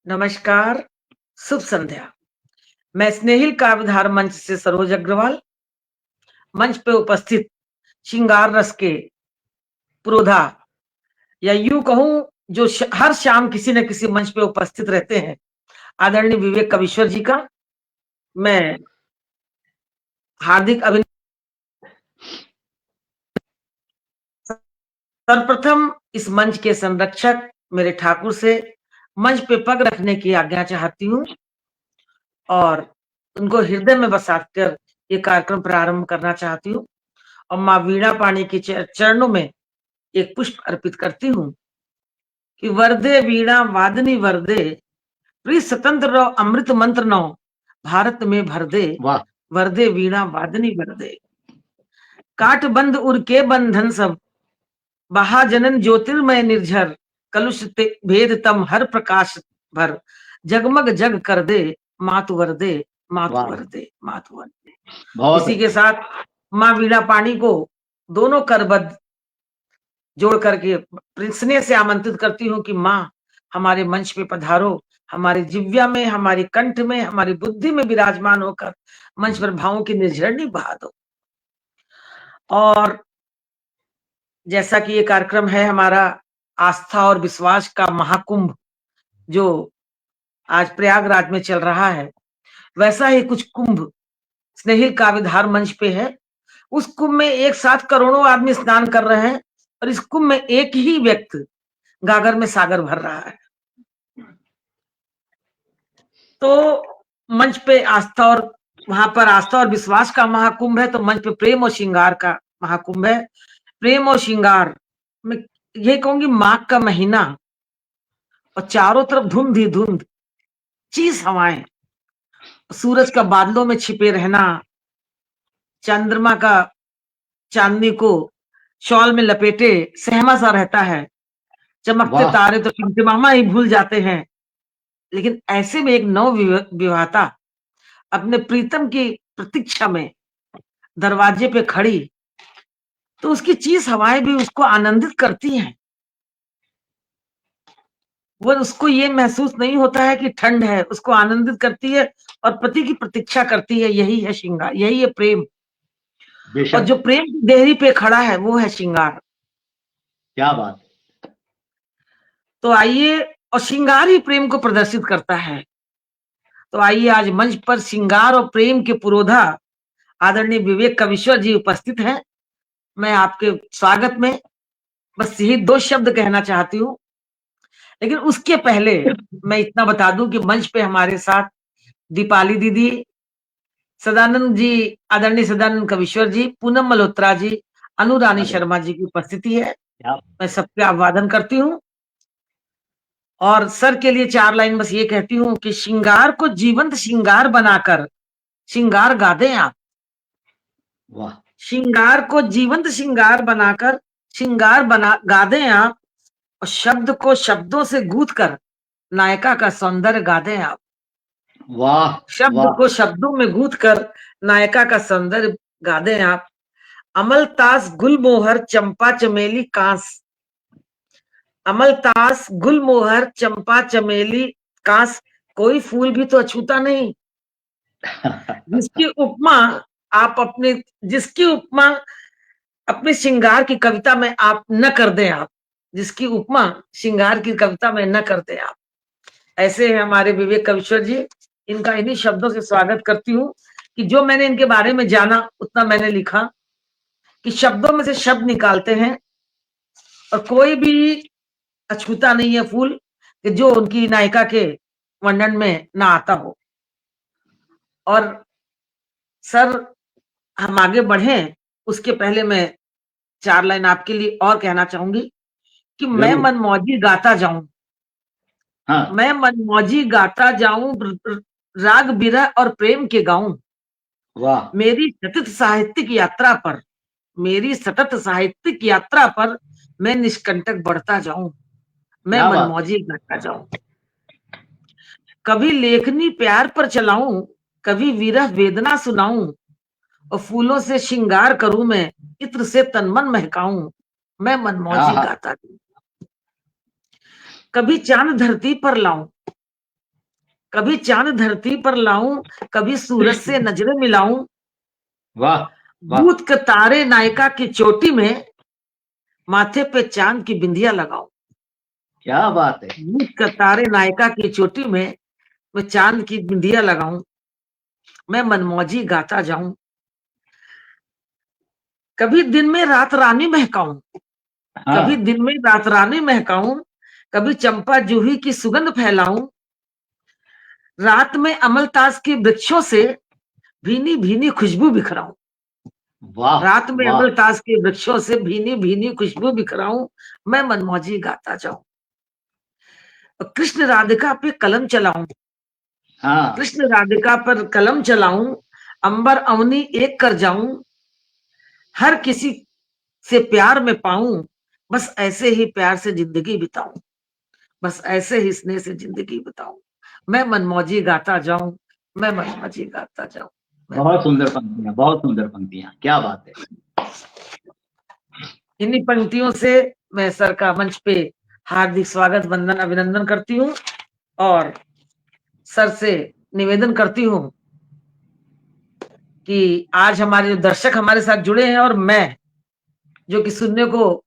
नमस्कार, शुभ संध्या। मैं स्नेहिल काव्यधार मंच से सरोज अग्रवाल, मंच पे उपस्थित श्रृंगार रस के पुरोधा या यूं कहूं जो हर शाम किसी न किसी मंच पे उपस्थित रहते हैं, आदरणीय विवेक कविश्वर जी का मैं हार्दिक अभिनंदन। सर्वप्रथम इस मंच के संरक्षक मेरे ठाकुर से मंच पे पग रखने की आज्ञा चाहती हूँ और उनको हृदय में बसाकर ये कार्यक्रम प्रारंभ करना चाहती हूँ और माँ वीणा पाणी के चरणों में एक पुष्प अर्पित करती हूँ कि वरदे वीणा वादनी वरदे, प्रिय स्वतंत्र रहो अमृत मंत्र नो, भारत में भर दे, वाह वरदे वीणा वादनी वरदे। काट बंद उर के बंधन सब, महाजनन ज्योतिर्मय निर्झर, कलुष भेद तम हर प्रकाश भर, जगमग जग कर दे, मातु वरदे, मातु वाह वरदे, मातु वरदे। बहुत इसी के साथ माँ वीणा पाणी को दोनों करबद्ध जोड़ करके स्नेह से आमंत्रित करती हूँ कि माँ हमारे मंच पे पधारो, हमारे जिव्या में, हमारी कंठ में, हमारी बुद्धि में विराजमान होकर मंच पर भावों की निर्झरणी बहा दो। और जैसा कि ये कार्यक्रम है हमारा आस्था और विश्वास का महाकुंभ जो आज प्रयागराज में चल रहा है, वैसा ही कुछ कुंभ स्नेहिल काव्यधार मंच पे है। उस कुंभ में एक साथ करोड़ों आदमी स्नान कर रहे हैं और इस कुंभ में एक ही व्यक्ति गागर में सागर भर रहा है। तो मंच पे आस्था और वहां पर आस्था और विश्वास का महाकुंभ है, तो मंच पे प्रेम और श्रृंगार का महाकुंभ है। प्रेम और श्रृंगार मैं ये कहूंगी माघ का महीना और चारों तरफ धुंध ही धुंध, चीज हवाएं, सूरज का बादलों में छिपे रहना, चंद्रमा का चांदनी को शॉल में लपेटे सहमा सा रहता है, चमकते वाह तारे तो टिमटिमाना ही भूल जाते हैं। लेकिन ऐसे में एक नव विवाहता अपने प्रीतम की प्रतीक्षा में दरवाजे पे खड़ी, तो उसकी चीज हवाएं भी उसको आनंदित करती हैं। वो उसको ये महसूस नहीं होता है कि ठंड है, उसको आनंदित करती है और पति की प्रतीक्षा करती है। यही है श्रृंगार, यही है प्रेम। और बेशक जो प्रेम की देहरी पे खड़ा है वो है श्रृंगार। क्या बात। तो आइए, और श्रृंगार ही प्रेम को प्रदर्शित करता है। तो आइए आज मंच पर श्रृंगार और प्रेम के पुरोधा आदरणीय विवेक कविश्वर जी उपस्थित हैं। मैं आपके स्वागत में बस यही दो शब्द कहना चाहती हूँ, लेकिन उसके पहले मैं इतना बता दूं कि मंच पे हमारे साथ दीपाली दीदी, सदानंद जी, आदरणीय सदानंद कविश्वर जी, पूनम मल्होत्रा जी, अनुरानी अरे शर्मा जी की उपस्थिति है। क्या मैं सबके अभिवादन करती हूँ और सर के लिए चार लाइन बस ये कहती हूँ कि श्रृंगार को जीवंत श्रृंगार बनाकर श्रृंगार गा दें आप। वाह श्रृंगार को जीवंत श्रृंगार बनाकर श्रृंगार बना गा दें आप, और शब्द को शब्दों से गूंथ कर नायिका का सौंदर्य गा दें आप। वाह शब्द वाह को शब्दों में गूंथ कर नायिका का सौंदर्य गा दें आप। अमलतास गुलमोहर चंपा चमेली कांस, अमलतास गुलमोहर चंपा चमेली कांस, कोई फूल भी तो अछूता नहीं जिसकी उपमा आप अपने जिसकी उपमा अपने श्रृंगार की कविता में आप न कर दें आप, जिसकी उपमा श्रृंगार की कविता में न कर दें आप। ऐसे हैं हमारे विवेक कविश्वर जी। इनका इन्हीं शब्दों से स्वागत करती हूँ कि जो मैंने इनके बारे में जाना उतना मैंने लिखा, कि शब्दों में से शब्द निकालते हैं और कोई भी अछूता नहीं है फूल कि जो उनकी नायिका के वर्णन में ना आता हो। और सर हम आगे बढ़े उसके पहले मैं चार लाइन आपके लिए और कहना चाहूंगी कि मैं जरूर मनमौजी गाता जाऊं, हाँ मैं मनमौजी गाता जाऊं, राग बिरह और प्रेम के गाऊं। वाह मेरी सतत साहित्यिक यात्रा पर, मेरी सतत साहित्यिक यात्रा पर मैं निष्कंटक बढ़ता जाऊं, मैं क्या बात है। मनमौजी गाता जाऊं। कभी लेखनी प्यार पर चलाऊं, कभी विरह वेदना सुनाऊं, और फूलों से श्रृंगार करूं मैं, इत्र से तन मन महकाऊं, मैं मनमौजी हाँ गाता जाऊं। कभी चांद धरती पर लाऊं, कभी चांद धरती पर लाऊं, कभी सूरज से नजरें मिलाऊं, वाह वाह, दूध के तारे नायिका की चोटी में, माथे पे चांद की बिंदिया लगाऊं। क्या बात है। दूध के तारे नायिका की चोटी में मैं चांद की बिंदिया लगाऊं, मैं मनमौजी गाता जाऊं, कभी दिन में रात रानी महकाऊं, कभी हाँ, दिन में रात रानी महकाऊं, कभी चंपा जूही की सुगंध फैलाऊं, रात में अमलतास के वृक्षों से भीनी भीनी खुशबू बिखराऊं, वाह रात में वाह, अमलतास के वृक्षों से भीनी भीनी खुशबू बिखराऊं, मैं मनमौजी गाता जाऊं, और कृष्ण राधिका पे कलम चलाऊं, हाँ, कृष्ण राधिका पर कलम चलाऊं, अंबर अवनी एक कर जाऊं, हर किसी से प्यार में पाऊं, बस ऐसे ही प्यार से जिंदगी बिताऊं, बस ऐसे ही स्नेह से जिंदगी बिताऊं, मैं मनमौजी गाता जाऊं, मैं मनमौजी गाता जाऊं, मैं बहुत सुंदर मनमौजी। पंक्तियां, बहुत सुंदर पंक्तियां, क्या बात है। इन्हीं पंक्तियों से मैं सर का मंच पे हार्दिक स्वागत, वंदन, अभिनंदन करती हूँ और सर से निवेदन करती हूँ कि आज हमारे जो दर्शक हमारे साथ जुड़े हैं और मैं जो कि सुनने को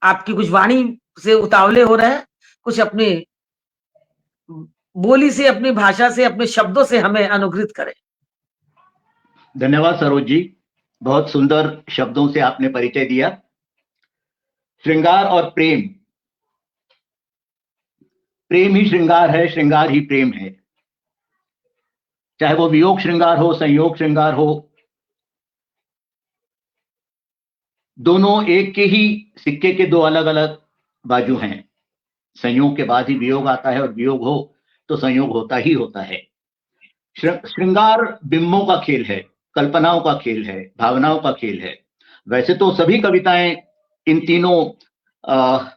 आपकी कुछ वाणी से उतावले हो रहे हैं, कुछ अपनी बोली से, अपनी भाषा से, अपने शब्दों से हमें अनुग्रहित करें। धन्यवाद सरोज जी, बहुत सुंदर शब्दों से आपने परिचय दिया। श्रृंगार और प्रेम, प्रेम ही श्रृंगार है, श्रृंगार ही प्रेम है। चाहे वो वियोग श्रृंगार हो, संयोग श्रृंगार हो, दोनों एक के ही सिक्के के दो अलग अलग बाजू हैं। संयोग के बाद ही वियोग आता है और वियोग हो तो संयोग होता ही होता है। श्रृंगार बिंबों का खेल है, कल्पनाओं का खेल है, भावनाओं का खेल है। वैसे तो सभी कविताएं इन तीनों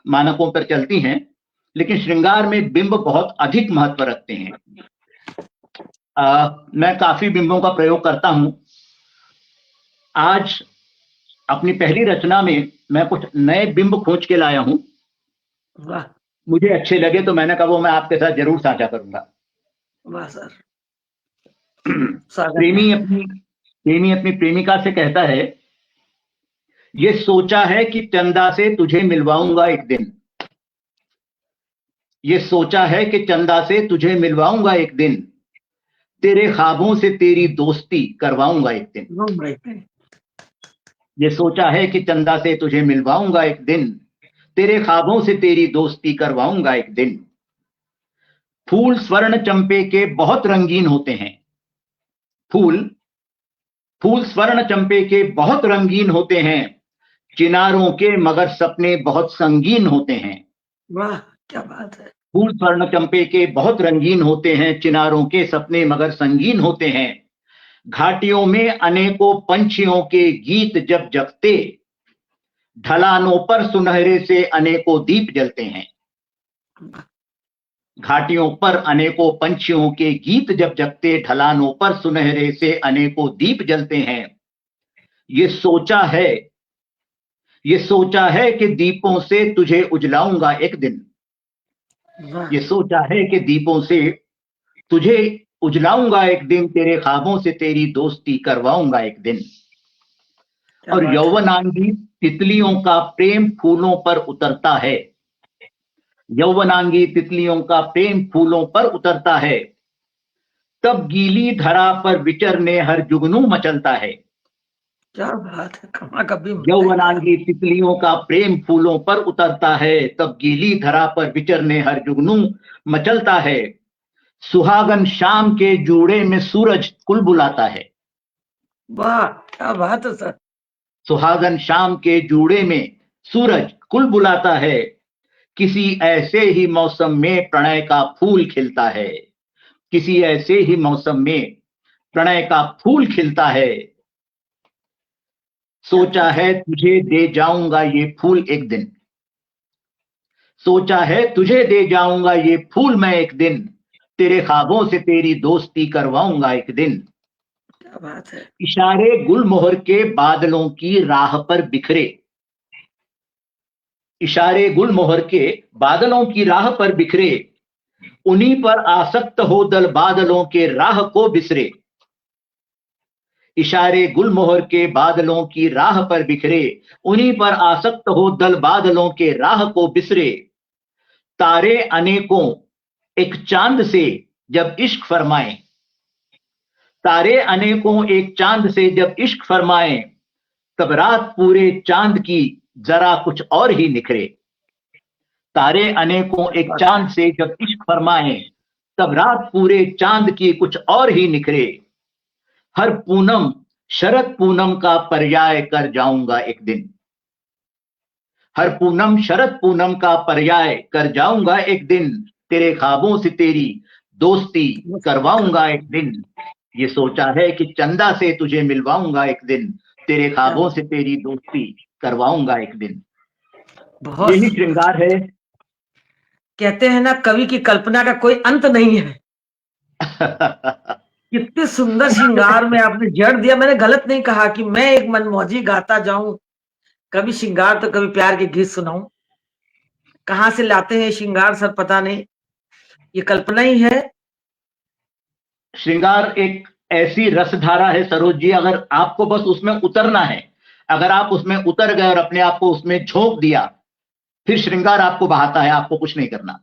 मानकों पर चलती हैं, लेकिन श्रृंगार में बिंब बहुत अधिक महत्व रखते हैं। मैं काफी बिंबों का प्रयोग करता हूं। आज अपनी पहली रचना में मैं कुछ नए बिंब खोज के लाया हूं। वाह, मुझे अच्छे लगे तो मैंने कहा वो मैं आपके साथ जरूर साझा करूंगा। वाह सर, स्वागत प्रेमी है। अपनी प्रेमिका से कहता है, ये सोचा है कि चंदा से तुझे मिलवाऊंगा एक दिन, ये सोचा है कि चंदा से तुझे मिलवाऊंगा एक दिन, तेरे ख्वाबों से तेरी दोस्ती करवाऊंगा एक दिन। ये सोचा है कि चंदा से तुझे मिलवाऊंगा एक दिन, तेरे ख्वाबों से तेरी दोस्ती करवाऊंगा एक दिन। फूल स्वर्ण चंपे के बहुत रंगीन होते हैं, फूल स्वर्ण चंपे के बहुत रंगीन होते हैं, चिनारों के मगर सपने बहुत संगीन होते हैं। वाह, क्या बात है। फूल स्वर्ण चंपे के बहुत रंगीन होते हैं, चिनारों के सपने मगर संगीन होते हैं। घाटियों में अनेकों पंछियों के गीत जब जगते, ढलानों पर सुनहरे से अनेकों दीप जलते हैं। घाटियों पर अनेकों पंछियों के गीत जब जगते, ढलानों पर सुनहरे से अनेकों दीप जलते हैं। ये सोचा है कि दीपों से तुझे उजलाऊंगा एक दिन, ये सोचा है कि दीपों से तुझे उजलाऊंगा एक दिन, तेरे ख्वाबों से तेरी दोस्ती करवाऊंगा एक दिन। और यौवनांगी तितलियों का प्रेम फूलों पर उतरता है, यौवनांगी तितलियों का प्रेम फूलों पर उतरता है, तब गीली धरा पर विचरने हर जुगनू मचलता है। क्या बात है, कमा कभी यौवनांगी तितलियों का प्रेम फूलों पर उतरता है, तब गीली धरा पर विचरने हर जुगनू मचलता है। सुहागन शाम के जूड़े में सूरज कुल बुलाता है, वाह, क्या बात है सर। सुहागन शाम के जूड़े में सूरज कुल बुलाता है, किसी ऐसे ही मौसम में प्रणय का फूल खिलता है, किसी ऐसे ही मौसम में प्रणय का फूल खिलता है। सोचा है तुझे दे जाऊंगा ये फूल एक दिन, सोचा है तुझे दे जाऊंगा ये फूल मैं एक दिन, तेरे ख्वाबों से तेरी दोस्ती करवाऊंगा एक दिन। क्या बात है। इशारे गुलमोहर के बादलों की राह पर बिखरे, इशारे गुलमोहर के बादलों की राह पर बिखरे, उन्हीं पर आसक्त हो दल बादलों के राह को बिसरे, इशारे गुलमोहर के बादलों की राह पर बिखरे, उन्हीं पर आसक्त हो दल बादलों के राह को बिसरे, तारे अनेकों एक चांद से जब इश्क फरमाए, तारे अनेकों एक चांद से जब इश्क फरमाए, तब रात पूरे चांद की जरा कुछ और ही निखरे, तारे अनेकों एक चांद से जब इश्क फरमाए, तब रात पूरे चांद की कुछ और ही निखरे, हर पूनम शरद पूनम का पर्याय कर जाऊंगा एक दिन, हर पूनम शरद पूनम का पर्याय कर जाऊंगा एक दिन, तेरे ख्वाबों से तेरी दोस्ती करवाऊंगा एक दिन, ये सोचा है कि चंदा से तुझे मिलवाऊंगा एक दिन, तेरे ख्वाबों से तेरी दोस्ती करवाऊंगा एक दिन। बहुत यही श्रृंगार है। कहते हैं ना, कवि की कल्पना का कोई अंत नहीं है। कितने सुंदर श्रृंगार में आपने जड़ दिया। मैंने गलत नहीं कहा कि मैं एक मनमौजी गाता जाऊं, कभी श्रृंगार तो कभी प्यार के गीत सुनाऊं। कहाँ से लाते हैं श्रृंगार सर पता नहीं, ये कल्पना ही है। श्रृंगार एक ऐसी रसधारा है सरोज जी, अगर आपको बस उसमें उतरना है, अगर आप उसमें उतर गए और अपने आप को उसमें झोंक दिया, फिर श्रृंगार आपको बहाता है, आपको कुछ नहीं करना।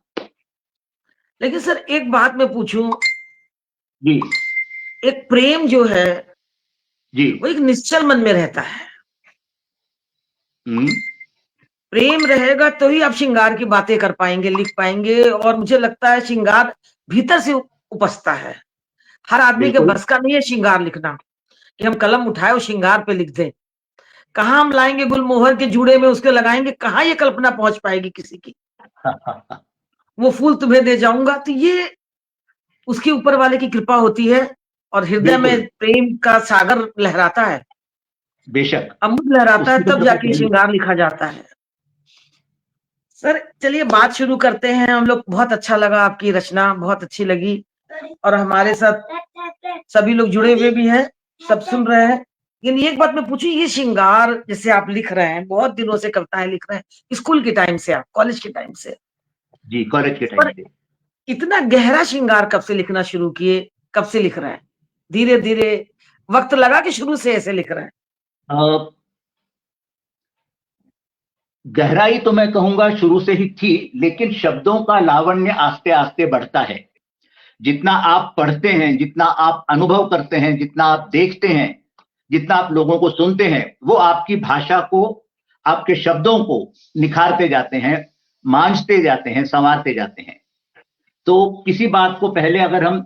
लेकिन सर एक बात मैं पूछूं जी, एक प्रेम जो है जी, वो एक निश्चल मन में रहता है। हम्म, प्रेम रहेगा तो ही आप श्रृंगार की बातें कर पाएंगे, लिख पाएंगे। और मुझे लगता है श्रृंगार भीतर से उपजता है। हर आदमी के बिल्कुल बस का नहीं है श्रृंगार लिखना कि हम कलम उठाए और श्रृंगार पे लिख दें। कहाँ हम लाएंगे गुलमोहर के जूड़े में उसके लगाएंगे, कहाँ ये कल्पना पहुंच पाएगी किसी की। वो फूल तुम्हें दे जाऊंगा, तो ये उसके ऊपर वाले की कृपा होती है। और हृदय में बिल्कुल, प्रेम का सागर लहराता है, बेशक, अमृत लहराता है, उसकी तो तब कभी जाके नहीं। श्रृंगार लिखा जाता है। सर चलिए बात शुरू करते हैं हम लोग। बहुत अच्छा लगा, आपकी रचना बहुत अच्छी लगी और हमारे साथ सभी लोग जुड़े हुए भी हैं, सब सुन रहे हैं। लेकिन एक बात मैं पूछूं, ये श्रृंगार जैसे आप लिख रहे हैं, बहुत दिनों से कविताएं लिख रहे हैं, स्कूल के टाइम से, आप कॉलेज के टाइम से, जी, कॉलेज के टाइम पर से। इतना गहरा श्रृंगार कब से लिखना शुरू किए, कब से लिख रहे हैं? धीरे धीरे वक्त लगा कि शुरू से ऐसे लिख रहे हैं? गहराई तो मैं कहूंगा शुरू से ही थी, लेकिन शब्दों का लावण्य आस्ते आस्ते बढ़ता है। जितना आप पढ़ते हैं, जितना आप अनुभव करते हैं, जितना आप देखते हैं, जितना आप लोगों को सुनते हैं, वो आपकी भाषा को, आपके शब्दों को निखारते जाते हैं, मांझते जाते हैं, संवारते जाते हैं। तो किसी बात को पहले अगर हम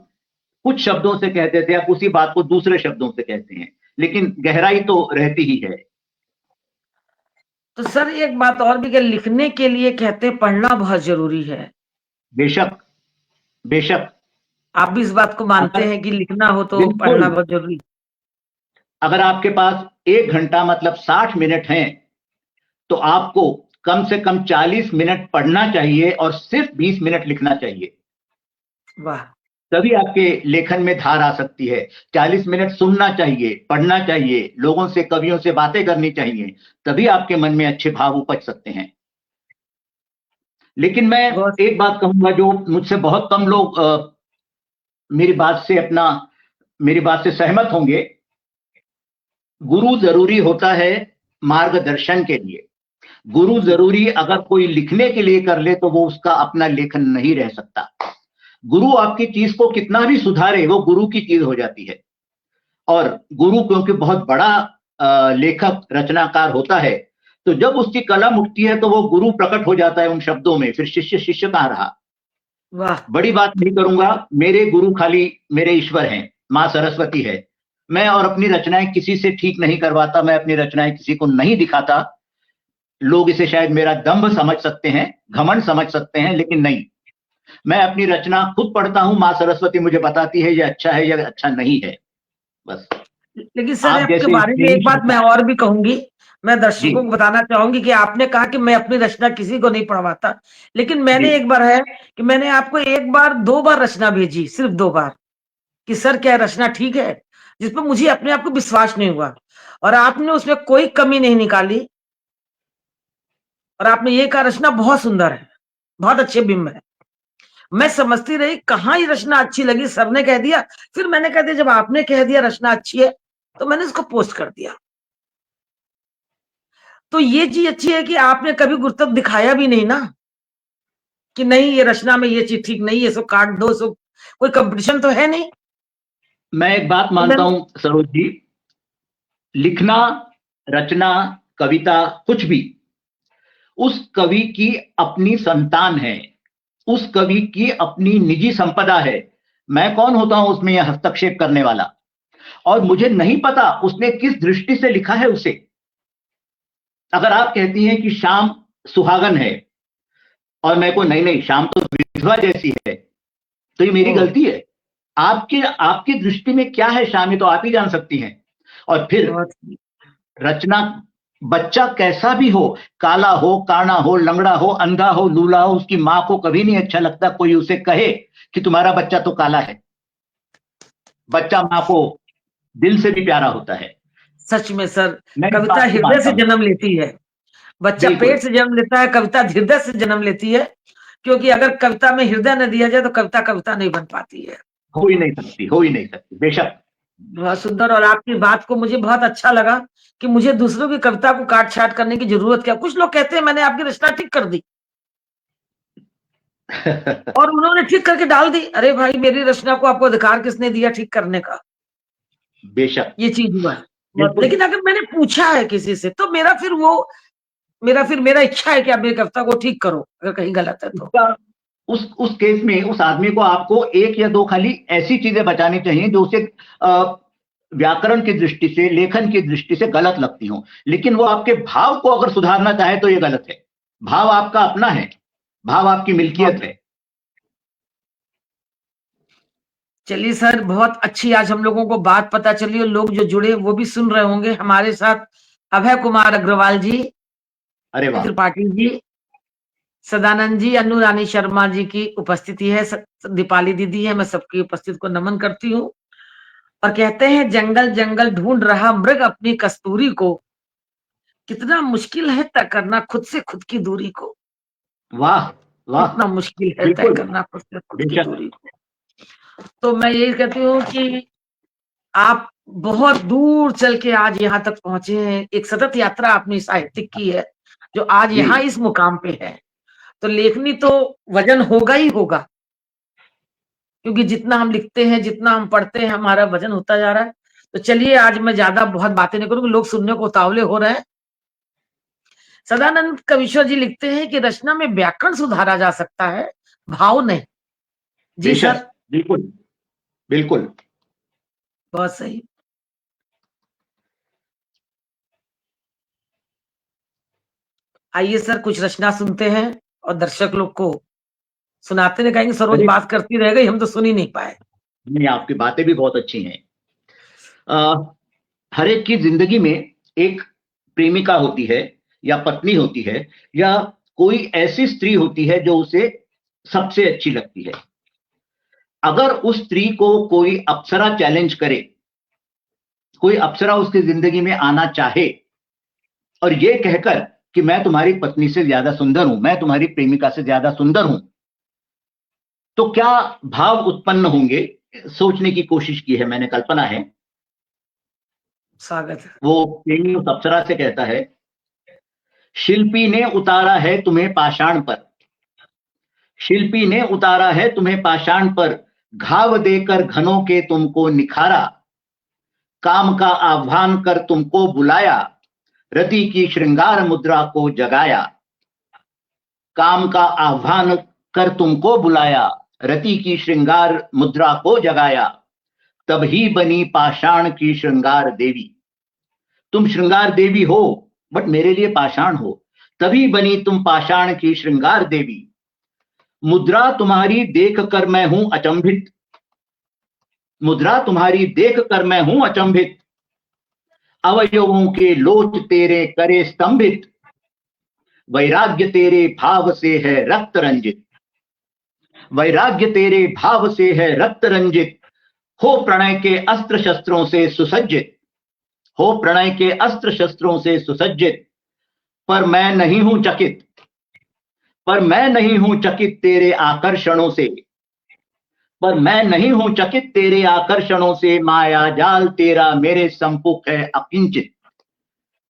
कुछ शब्दों से कहते थे, आप उसी बात को दूसरे शब्दों से कहते हैं, लेकिन गहराई तो रहती ही है। तो सर एक बात और भी, कि लिखने के लिए कहते हैं पढ़ना बहुत जरूरी है। बेशक, बेशक। आप भी इस बात को मानते अगर हैं कि लिखना हो तो बिल्कुल, पढ़ना बहुत जरूरी? अगर आपके पास 1 घंटा मतलब 60 मिनट हैं, तो आपको कम से कम 40 मिनट पढ़ना चाहिए और सिर्फ 20 मिनट लिखना चाहिए। वाह। तभी आपके लेखन में धार आ सकती है। 40 मिनट सुनना चाहिए, पढ़ना चाहिए, लोगों से, कवियों से बातें करनी चाहिए, तभी आपके मन में अच्छे भाव उपज सकते हैं। लेकिन मैं बहुत एक बात कहूंगा, जो मुझसे बहुत कम लोग मेरी बात से सहमत होंगे। गुरु जरूरी होता है मार्गदर्शन के लिए। गुरु जरूरी अगर कोई लिखने के लिए कर ले, तो वो उसका अपना लेखन नहीं रह सकता। गुरु आपकी चीज को कितना भी सुधारे, वो गुरु की चीज हो जाती है। और गुरु क्योंकि बहुत बड़ा लेखक रचनाकार होता है, तो जब उसकी कलम उठती है तो वो गुरु प्रकट हो जाता है उन शब्दों में, फिर शिष्य शिष्य कहाँ रहा। वाह। बड़ी बात नहीं करूंगा, मेरे गुरु खाली मेरे ईश्वर हैं, मां सरस्वती है। मैं और अपनी रचनाएं किसी से ठीक नहीं करवाता, मैं अपनी रचनाएं किसी को नहीं दिखाता। लोग इसे शायद मेरा दंभ समझ सकते हैं, घमंड समझ सकते हैं, लेकिन नहीं, मैं अपनी रचना खुद पढ़ता हूं, मां सरस्वती मुझे बताती है ये अच्छा है, ये अच्छा नहीं है, बस। लेकिन सर आप आपके जैसे बारे में प्रेमी एक बात मैं श्रोता। और भी कहूंगी, मैं जी, दर्शकों को बताना चाहूंगी कि आपने कहा कि मैं अपनी रचना किसी को नहीं पढ़वाता, लेकिन जी, मैंने एक बार है कि मैंने आपको एक बार, 2 बार रचना भेजी, सिर्फ 2 बार, कि सर क्या रचना ठीक है, जिस पर मुझे अपने आप को विश्वास नहीं हुआ। और आपने उसमें कोई कमी नहीं निकाली और आपने ये कहा रचना बहुत सुंदर है, बहुत अच्छे बिंब है। मैं समझती रही कहाँ ये रचना अच्छी लगी, सर ने कह दिया, फिर मैंने कह दिया जब आपने कह दिया रचना अच्छी है तो मैंने इसको पोस्ट कर दिया। तो ये चीज अच्छी है कि आपने कभी गुरुत्व दिखाया भी नहीं ना, कि नहीं ये रचना में ये चीज ठीक नहीं है, सो काट दो, सो कोई कंपटीशन तो है नहीं। मैं एक बात मानता हूं सरोज जी, लिखना, रचना, कविता, कुछ भी उस कवि की अपनी संतान है, उस कवि की अपनी निजी संपदा है। मैं कौन होता हूं उसमें यह हस्तक्षेप करने वाला? और मुझे नहीं पता उसने किस दृष्टि से लिखा है उसे। अगर आप कहती हैं कि शाम सुहागन है और मैं को नहीं नहीं शाम तो विधवा जैसी है, तो ये मेरी गलती है। आपके आपकी दृष्टि में क्या है शाम, ये तो आप ही जान सकती हैं। और फिर रचना, बच्चा कैसा भी हो, काला हो, काना हो, लंगड़ा हो, अंधा हो, लूला हो, उसकी मां को कभी नहीं अच्छा लगता कोई उसे कहे कि तुम्हारा बच्चा तो काला है। बच्चा मां को दिल से भी प्यारा होता है। सच में सर, मैं इस कविता बात को हृदय मानता से हूं। जन्म लेती है। बच्चा बिल्कुल, पेट से जन्म लेता है, कविता हृदय से जन्म लेती है। क्योंकि अगर कविता में हृदय न दिया जाए तो कविता कविता नहीं बन पाती है। हो ही नहीं सकती, हो ही नहीं सकती, बेशक। बहुत सुंदर, और आपकी बात को मुझे बहुत अच्छा लगा कि मुझे दूसरों की कविता को काट छाट करने की जरूरत क्या। कुछ लोग कहते हैं मैंने आपकी रचना ठीक कर दी और उन्होंने ठीक करके डाल दी। अरे भाई, मेरी रचना को आपको अधिकार किसने दिया ठीक करने का? बेशक, ये चीज हुआ है। बिल्कुल। लेकिन अगर मैंने पूछा है किसी से तो मेरा इच्छा है कि आप मेरी कविता को ठीक करो अगर कहीं गलत है तो। उसका उस केस में उस आदमी को आपको एक या दो खाली ऐसी चीजें बचानी चाहिए जो उसे व्याकरण की दृष्टि से, लेखन की दृष्टि से गलत लगती हो, लेकिन वो आपके भाव को अगर सुधारना चाहे तो ये गलत है। भाव आपका अपना है, भाव आपकी मिल्कियत है। चलिए सर, बहुत अच्छी आज हम लोगों को बात पता चली और लोग जो जुड़े वो भी सुन रहे होंगे। हमारे साथ अभय कुमार अग्रवाल जी, अरे वाह। त्रिपाठी जी, सदानंद जी, अनु रानी शर्मा जी की उपस्थिति है, दीपाली दीदी है। मैं सबकी उपस्थिति को नमन करती हूँ। और कहते हैं जंगल जंगल ढूंढ रहा मृग अपनी कस्तूरी को, कितना मुश्किल है तय करना खुद से खुद की दूरी को। वाह वाह। कितना मुश्किल है तय बिल्कुल, करना खुद से खुद की बेशक। दूरी को। तो मैं यही कहती हूँ कि आप बहुत दूर चल के आज यहाँ तक पहुंचे हैं। एक सतत यात्रा आपने साहित्यिक की है जो आज जी, यहाँ इस मुकाम पे है। तो लेखनी तो वजन होगा ही होगा, क्योंकि जितना हम लिखते हैं, जितना हम पढ़ते हैं, हमारा वजन होता जा रहा है। तो चलिए, आज मैं ज्यादा बहुत बातें नहीं करूंगी, लोग सुनने को उतावले हो रहे हैं। सदानंद कविश्वर जी लिखते हैं कि रचना में व्याकरण सुधारा जा सकता है, भाव नहीं। जी बेशक, सर, बिल्कुल बिल्कुल। बहुत सही। आइए सर, कुछ रचना सुनते हैं और दर्शक लोग को सुनाते रहे। कहेंगे सरोज अरे बात करती रह गई, हम तो सुन ही नहीं पाए। नहीं, आपकी बातें भी बहुत अच्छी हैं। हर एक की जिंदगी में एक प्रेमिका होती है, या पत्नी होती है, या कोई ऐसी स्त्री होती है जो उसे सबसे अच्छी लगती है। अगर उस स्त्री को कोई अप्सरा चैलेंज करे, कोई अप्सरा उसकी जिंदगी में आना चाहे और ये कहकर कि मैं तुम्हारी पत्नी से ज्यादा सुंदर हूं, मैं तुम्हारी प्रेमिका से ज्यादा सुंदर हूं, तो क्या भाव उत्पन्न होंगे? सोचने की कोशिश की है मैंने, कल्पना है। स्वागत है। वो प्रेमी उस अप्सरा से कहता है, शिल्पी ने उतारा है तुम्हें पाषाण पर, शिल्पी ने उतारा है तुम्हें पाषाण पर, घाव देकर घनों के तुमको निखारा, काम का आह्वान कर तुमको बुलाया, रति की श्रृंगार मुद्रा को जगाया। काम का आह्वान कर तुमको बुलाया, रति की श्रृंगार मुद्रा को जगाया, तभी बनी पाषाण की श्रृंगार देवी। तुम श्रृंगार देवी हो, बट मेरे लिए पाषाण हो, तभी बनी तुम पाषाण की श्रृंगार देवी। मुद्रा तुम्हारी देख कर मैं हूं अचंभित, मुद्रा तुम्हारी देख कर मैं हूं अचंभित, अवयवों के लोच तेरे करे स्तंभित, वैराग्य तेरे भाव से है रक्त रंजित, वैराग्य तेरे भाव से है रक्त रंजित, हो प्रणय के अस्त्र शस्त्रों से सुसज्जित, हो प्रणय के अस्त्र शस्त्रों से सुसज्जित, पर मैं नहीं हूं चकित, पर मैं नहीं हूं चकित तेरे आकर्षणों से, पर मैं नहीं हूं चकित तेरे आकर्षणों से, माया जाल तेरा मेरे सम्मुख है अकिंचित।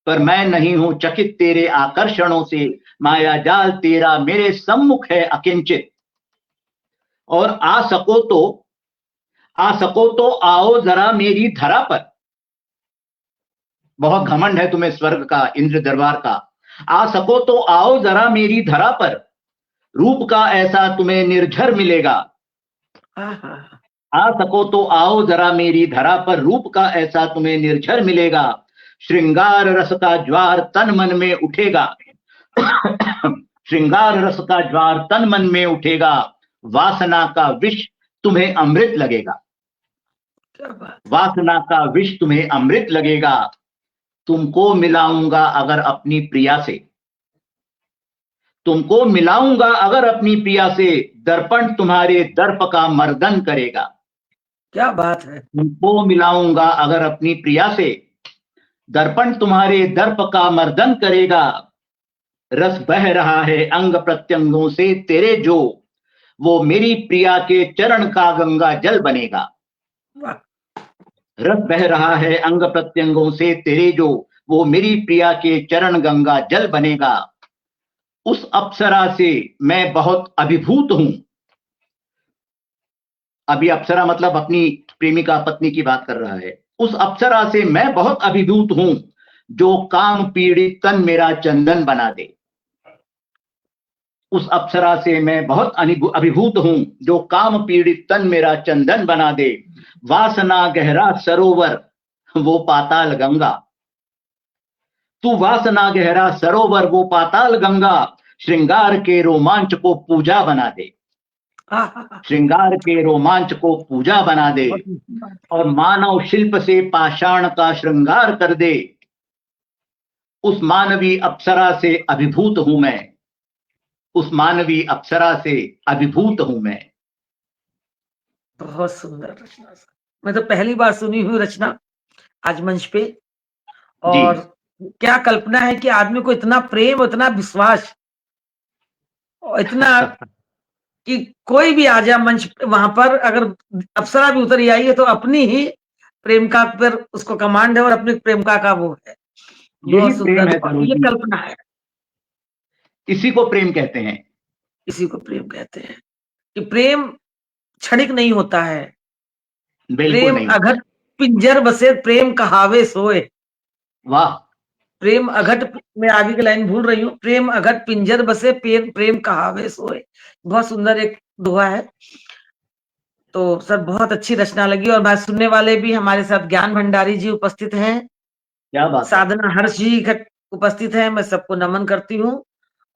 पर मैं नहीं हूं चकित तेरे आकर्षणों से, माया जाल तेरा मेरे सम्मुख है अकिंचित। और आ सको तो आओ जरा मेरी धरा पर। बहुत घमंड है तुम्हें स्वर्ग का, इंद्र दरबार का। आ सको तो आओ जरा मेरी धरा पर, रूप का ऐसा तुम्हें निर्झर मिलेगा। आ सको तो आओ जरा मेरी धरा पर, रूप का ऐसा तुम्हें निर्झर मिलेगा। श्रृंगार रस का ज्वार तन मन में उठेगा। श्रृंगार रस का ज्वार तन मन में उठेगा, वासना का विष तुम्हें अमृत लगेगा। वासना का विष तुम्हें अमृत लगेगा। तुमको मिलाऊंगा अगर अपनी प्रिया से, तुमको मिलाऊंगा अगर अपनी प्रिया से, दर्पण तुम्हारे दर्प का मर्दन करेगा। क्या बात है। तुमको मिलाऊंगा अगर अपनी प्रिया से, दर्पण तुम्हारे दर्प का मर्दन करेगा। रस बह रहा है अंग प्रत्यंगों से तेरे जो, वो मेरी प्रिया के चरण का गंगा जल बनेगा। रस बह रहा है अंग प्रत्यंगों से तेरे जो, वो मेरी प्रिया के चरण गंगा जल बनेगा। उस अप्सरा से मैं बहुत अभिभूत हूं। अभी अप्सरा मतलब अपनी प्रेमिका पत्नी की बात कर रहा है। उस अप्सरा से मैं बहुत अभिभूत हूं, जो काम पीड़ित तन मेरा चंदन बना दे। उस अप्सरा से मैं बहुत अभिभूत हूं, जो काम पीड़ित तन मेरा चंदन बना दे। वासना गहरा सरोवर वो पाताल गंगा, तू वासना गहरा सरोवर वो पाताल गंगा, श्रृंगार के रोमांच को पूजा बना दे। श्रृंगार के रोमांच को पूजा बना दे, और मानव शिल्प से पाषाण का श्रृंगार कर दे। उस मानवी अप्सरा से अभिभूत हूं मैं, उस मानवी अप्सरा से अभिभूत हूं मैं। बहुत सुंदर रचना। मैं तो पहली बार सुनी हुई रचना आज मंच पे। और क्या कल्पना है कि आदमी को इतना प्रेम, इतना विश्वास, और इतना कि कोई भी आ जाए मंच वहां पर, अगर अप्सरा भी उतर आई है तो अपनी ही प्रेमिका पर उसको कमांड है और अपनी प्रेमिका का वो है। यही प्रेम है, ये कल्पना है। इसी को प्रेम कहते हैं। इसी को प्रेम कहते हैं कि प्रेम क्षणिक नहीं होता है। प्रेम अघट पिंजर बसे प्रेम कहावे सोए। वाह। प्रेम अघट, मैं आगे की लाइन भूल रही हूँ। प्रेम अघट पिंजर बसे प्रेम कहावे सोए। बहुत सुंदर एक दोहा है। तो सर बहुत अच्छी रचना लगी। और बात सुनने वाले भी हमारे साथ ज्ञान भंडारी जी उपस्थित हैं, क्या बात, साधना हर्ष जी उपस्थित हैं। मैं सबको नमन करती हूँ।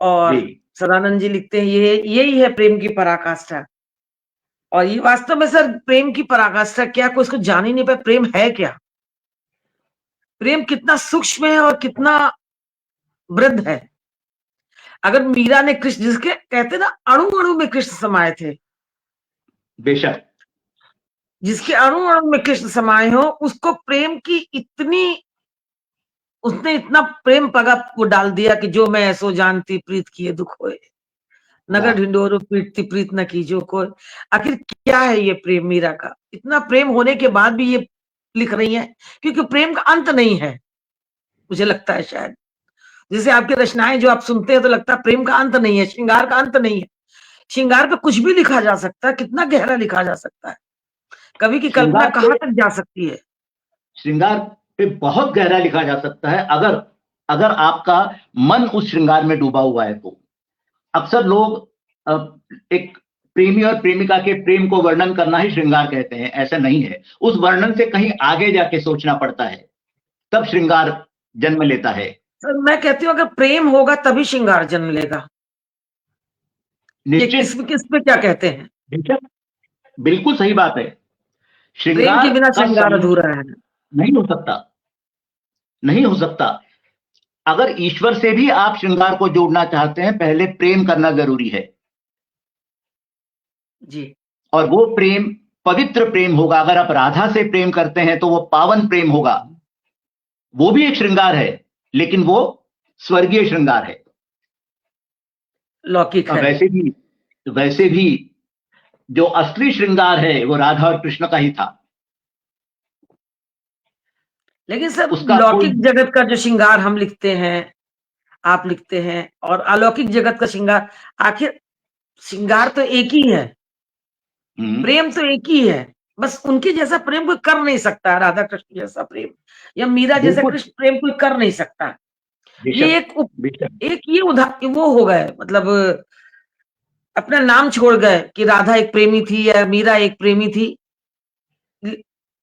और सदानंद जी लिखते हैं यही है प्रेम की पराकाष्ठा। और ये वास्तव में सर प्रेम की पराकाष्ठा क्या, कोई इसको जान ही नहीं पाए प्रेम है क्या। प्रेम कितना सूक्ष्म है और कितना वृद्ध है। अगर मीरा ने कृष्ण, जिसके कहते ना अणु अणु में कृष्ण समाये थे, बेशक, जिसके अणु अणु में कृष्ण समाये हो, उसको प्रेम की इतनी, उसने इतना प्रेम पगा वो डाल दिया कि जो मैं ऐसो जानती प्रीत किए दुख होए, नगर ढिंडोरो प्रीति प्रीत न कीजो कोई। आखिर क्या है ये प्रेम मीरा का। इतना प्रेम होने के बाद भी ये लिख रही है, क्योंकि प्रेम का अंत नहीं है। मुझे लगता है शायद जैसे आपकी रचनाएं जो आप सुनते हैं तो लगता है प्रेम का अंत नहीं है, श्रृंगार का अंत नहीं है। श्रृंगार पे कुछ भी लिखा जा सकता है, कितना गहरा लिखा जा सकता है। कवि की कल्पना कहां तक जा सकती है। श्रृंगार पे बहुत गहरा लिखा जा सकता है, अगर आपका मन उस श्रृंगार में डूबा हुआ है तो। अक्सर लोग एक प्रेमी और प्रेमिका के प्रेम को वर्णन करना ही श्रृंगार कहते हैं। ऐसा नहीं है, उस वर्णन से कहीं आगे जाके सोचना पड़ता है, तब श्रृंगार जन्म लेता है। सर मैं कहती हूँ अगर प्रेम होगा तभी श्रृंगार जन्म लेगा। किस पे क्या कहते हैं। बिल्कुल सही बात है। प्रेम के बिना श्रृंगार अधूरा है। नहीं हो सकता, नहीं हो सकता। अगर ईश्वर से भी आप श्रृंगार को जोड़ना चाहते हैं, पहले प्रेम करना जरूरी है जी। और वो प्रेम पवित्र प्रेम होगा। अगर आप राधा से प्रेम करते हैं तो वो पावन प्रेम होगा। वो भी एक श्रृंगार है, लेकिन वो स्वर्गीय श्रृंगार है। लौकिक है। वैसे भी जो असली श्रृंगार है वो राधा और कृष्ण का ही था। लेकिन सर उसका लौकिक जगत का जो श्रृंगार हम लिखते हैं, आप लिखते हैं, और अलौकिक जगत का श्रृंगार, आखिर श्रृंगार तो एक ही है, प्रेम तो एक ही है, बस उनके जैसा प्रेम कोई कर नहीं सकता, राधा कृष्ण जैसा प्रेम या मीरा जैसा कृष्ण प्रेम कोई कर नहीं सकता। ये एक ये वो हो गए, मतलब अपना नाम छोड़ गए कि राधा एक प्रेमी थी या मीरा एक प्रेमी थी,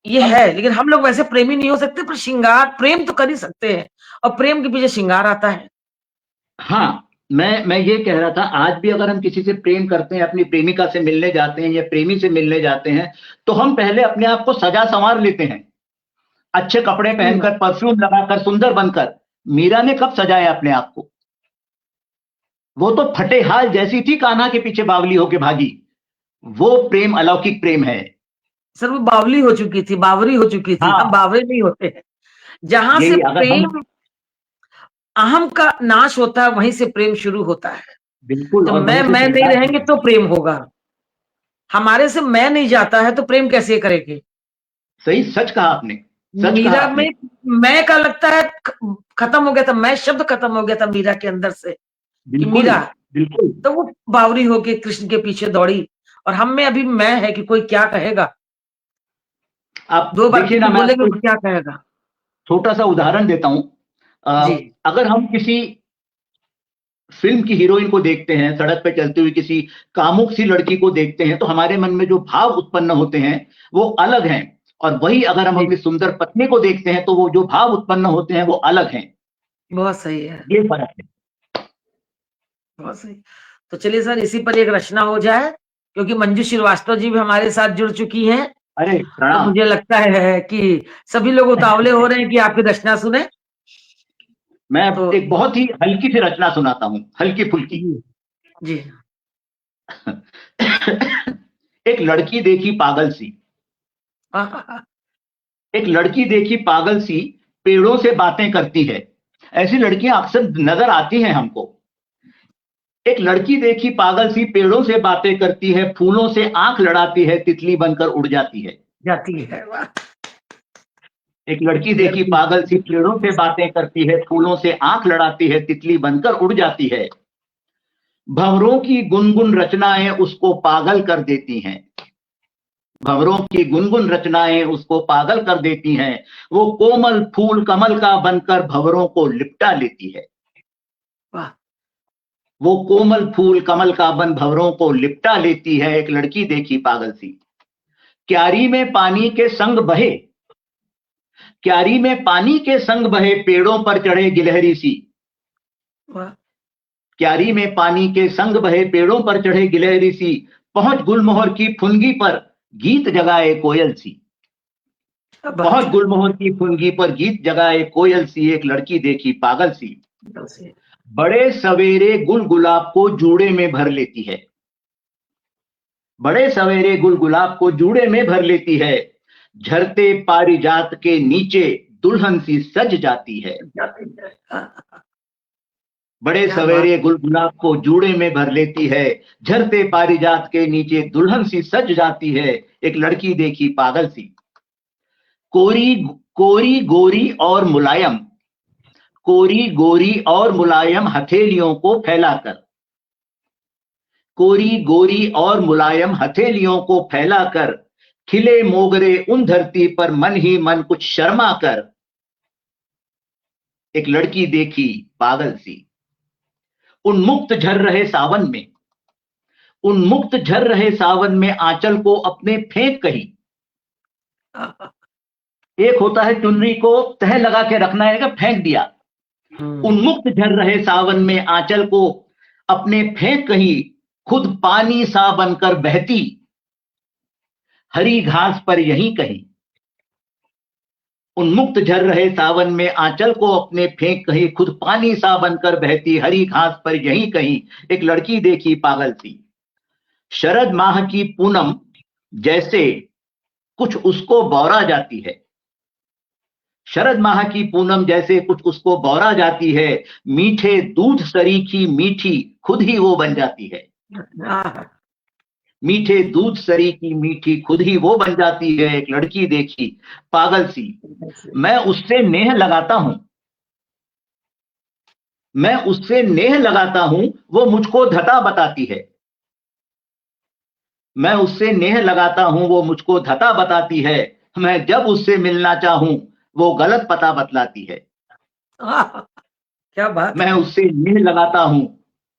ये है। लेकिन हम लोग वैसे प्रेमी नहीं हो सकते, पर श्रृंगार प्रेम तो कर ही सकते हैं, और प्रेम के पीछे श्रृंगार आता है। हाँ, मैं ये कह रहा था, आज भी अगर हम किसी से प्रेम करते हैं, अपनी प्रेमिका से मिलने जाते हैं या प्रेमी से मिलने जाते हैं, तो हम पहले अपने आप को सजा संवार लेते हैं, अच्छे कपड़े पहनकर, परफ्यूम लगाकर, सुंदर बनकर। मीरा ने कब सजाया अपने आप को? वो तो फटे हाल जैसी थी, कान्हा के पीछे बावली होके भागी। वो प्रेम अलौकिक प्रेम है सर। वो बावली हो चुकी थी, बावरी हो चुकी थी। हाँ, हम बावरे नहीं होते। जहां से प्रेम अहम का नाश होता है, वहीं से प्रेम शुरू होता है। बिल्कुल। जब और मैं नहीं रहेंगे तो प्रेम होगा। हमारे से मैं नहीं जाता है तो प्रेम कैसे करेंगे? सही, सच कहा आपने। मीरा में मैं का लगता है खत्म हो गया था, मैं शब्द खत्म हो गया था मीरा के अंदर से कि मीरा, बिल्कुल। तो वो बावरी होके कृष्ण के पीछे दौड़ी, और हम में अभी मैं है कि कोई क्या कहेगा, आप दो बार देखिए ना, मैं बोलेंगे आपको क्या कहेगा। छोटा सा उदाहरण देता हूं। जी। अगर हम किसी फिल्म की हीरोइन को देखते हैं, सड़क पे चलती हुई किसी कामुक सी लड़की को देखते हैं, तो हमारे मन में जो भाव उत्पन्न होते हैं वो अलग हैं। और वही अगर हम अपनी सुंदर पत्नी को देखते हैं, तो वो जो भाव उत्पन्न होते हैं वो अलग हैं। बहुत सही है, ये फर्क है। बहुत सही। तो चलिए सर, इसी पर एक रचना हो जाए, क्योंकि मंजू श्रीवास्तव जी भी हमारे साथ जुड़ चुकी हैं। अरे तो प्रणाम। मुझे लगता है कि सभी लोग उतावले हो रहे हैं कि आपकी रचना सुने। मैं तो एक बहुत ही हल्की सी रचना सुनाता हूं, हल्की फुल्की। जी। एक लड़की देखी पागल सी, एक लड़की देखी पागल सी, पेड़ों से बातें करती है। ऐसी लड़कियां अक्सर नजर आती हैं हमको। एक लड़की देखी पागल सी, पेड़ों से बातें करती है, फूलों से आंख लड़ाती है, तितली बनकर उड़ जाती है। एक लड़की देखी पागल सी, पेड़ों से बातें करती है, फूलों से आंख लड़ाती है, तितली बनकर उड़ जाती है। भंवरों की गुनगुन रचनाएं उसको पागल कर देती हैं। भंवरों की गुनगुन रचनाएं उसको पागल कर देती हैं। वो कोमल फूल कमल का बनकर भंवरों को लिपटा लेती है। वो कोमल फूल कमल का बन भंवरों को लिपटा लेती है। एक लड़की देखी पागल सी। क्यारी में पानी के संग बहे, क्यारी में पानी के संग बहे, पेड़ों पर चढ़े गिलहरी सी। क्यारी में पानी के संग बहे, पेड़ों पर चढ़े गिलहरी सी, पहुंच गुलमोहर की फुनगी पर गीत जगाए कोयल सी। पहुंच गुलमोहर की फुनगी पर गीत जगाए कोयल सी। एक लड़की देखी पागल सी। बड़े सवेरे गुल गुलाब को जूड़े में भर लेती है। बड़े सवेरे गुल गुलाब को जूड़े में भर लेती है। झरते पारिजात के नीचे दुल्हन सी सज जाती है। बड़े सवेरे गुल गुलाब को जूड़े में भर लेती है। झरते पारिजात के नीचे दुल्हन सी सज जाती है। एक लड़की देखी पागल सी। कोरी कोरी गोरी और मुलायम, कोरी गोरी और मुलायम हथेलियों को फैलाकर, कोरी गोरी और मुलायम हथेलियों को फैलाकर, खिले मोगरे उन धरती पर मन ही मन कुछ शर्मा कर। एक लड़की देखी पागल सी। उन्मुक्त झर रहे सावन में, उन्मुक्त झर रहे सावन में आंचल को अपने फेंक कही। एक होता है चुनरी को तह लगा के रखना है, फेंक दिया। उन्मुक्त झर रहे सावन में आंचल को अपने फेंक कही, खुद पानी सा बनकर बहती, हरी घास पर यहीं कहीं। उन्मुक्त झर रहे सावन में आंचल को अपने फेंक कहीं, खुद पानी सा बनकर बहती, हरी घास पर यहीं कहीं। एक लड़की देखी पागल सी। शरद माह की पूनम जैसे कुछ उसको बौरा जाती है। शरद माह की पूनम जैसे कुछ उसको बौरा जाती है, मीठे दूध सरीखी मीठी खुद ही वो बन जाती है। हाँ, मीठे दूध सरीखी मीठी खुद ही वो बन जाती है, एक लड़की देखी पागल सी, मैं उससे नेह लगाता हूं, मैं उससे नेह लगाता हूं, वो मुझको धता बताती है। मैं उससे नेह लगाता हूं, वो मुझको धता बताती है, मैं जब उससे मिलना चाहूं, वो गलत पता बतलाती है। हाँ, क्या बात मैं है। उससे नेह लगाता हूं,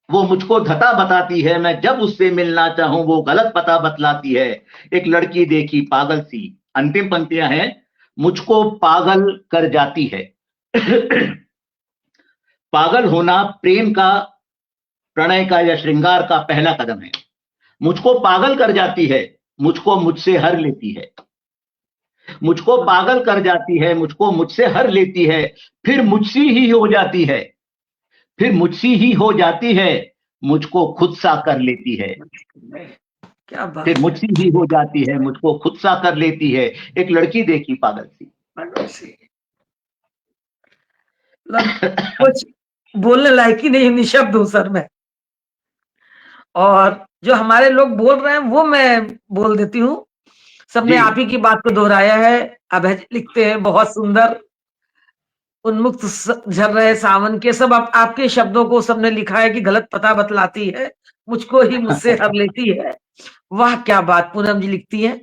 वो मुझको धता बताती है, मैं जब उससे मिलना चाहूं, वो गलत पता बतलाती है, एक लड़की देखी पागल सी। अंतिम पंक्तियां हैं, मुझको पागल कर जाती है। पागल होना प्रेम का, प्रणय का या श्रृंगार का पहला कदम है। मुझको पागल कर जाती है, मुझको मुझसे हर लेती है। मुझको पागल कर जाती है, मुझको मुझसे हर लेती है, फिर मुझसे ही हो जाती है, फिर मुझसे ही हो जाती है, मुझको खुद सा कर लेती है। क्या बात फिर है। मुझसे ही हो जाती है, मुझको खुद सा कर लेती है, एक लड़की देखी पागल सी। मतलब कुछ बोलने लायक ही नहीं, निशब्द हूं सर मैं। और जो हमारे लोग बोल रहे हैं वो मैं बोल देती हूँ। सबने जी आप ही की बात को दोहराया है। अभय जी लिखते हैं बहुत सुंदर, उन्मुक्त झर रहे सावन के, सब आपके शब्दों को सबने लिखा है कि गलत पता बतलाती है, मुझको ही मुझसे हर लेती है। वाह क्या बात। पूनम जी लिखती है,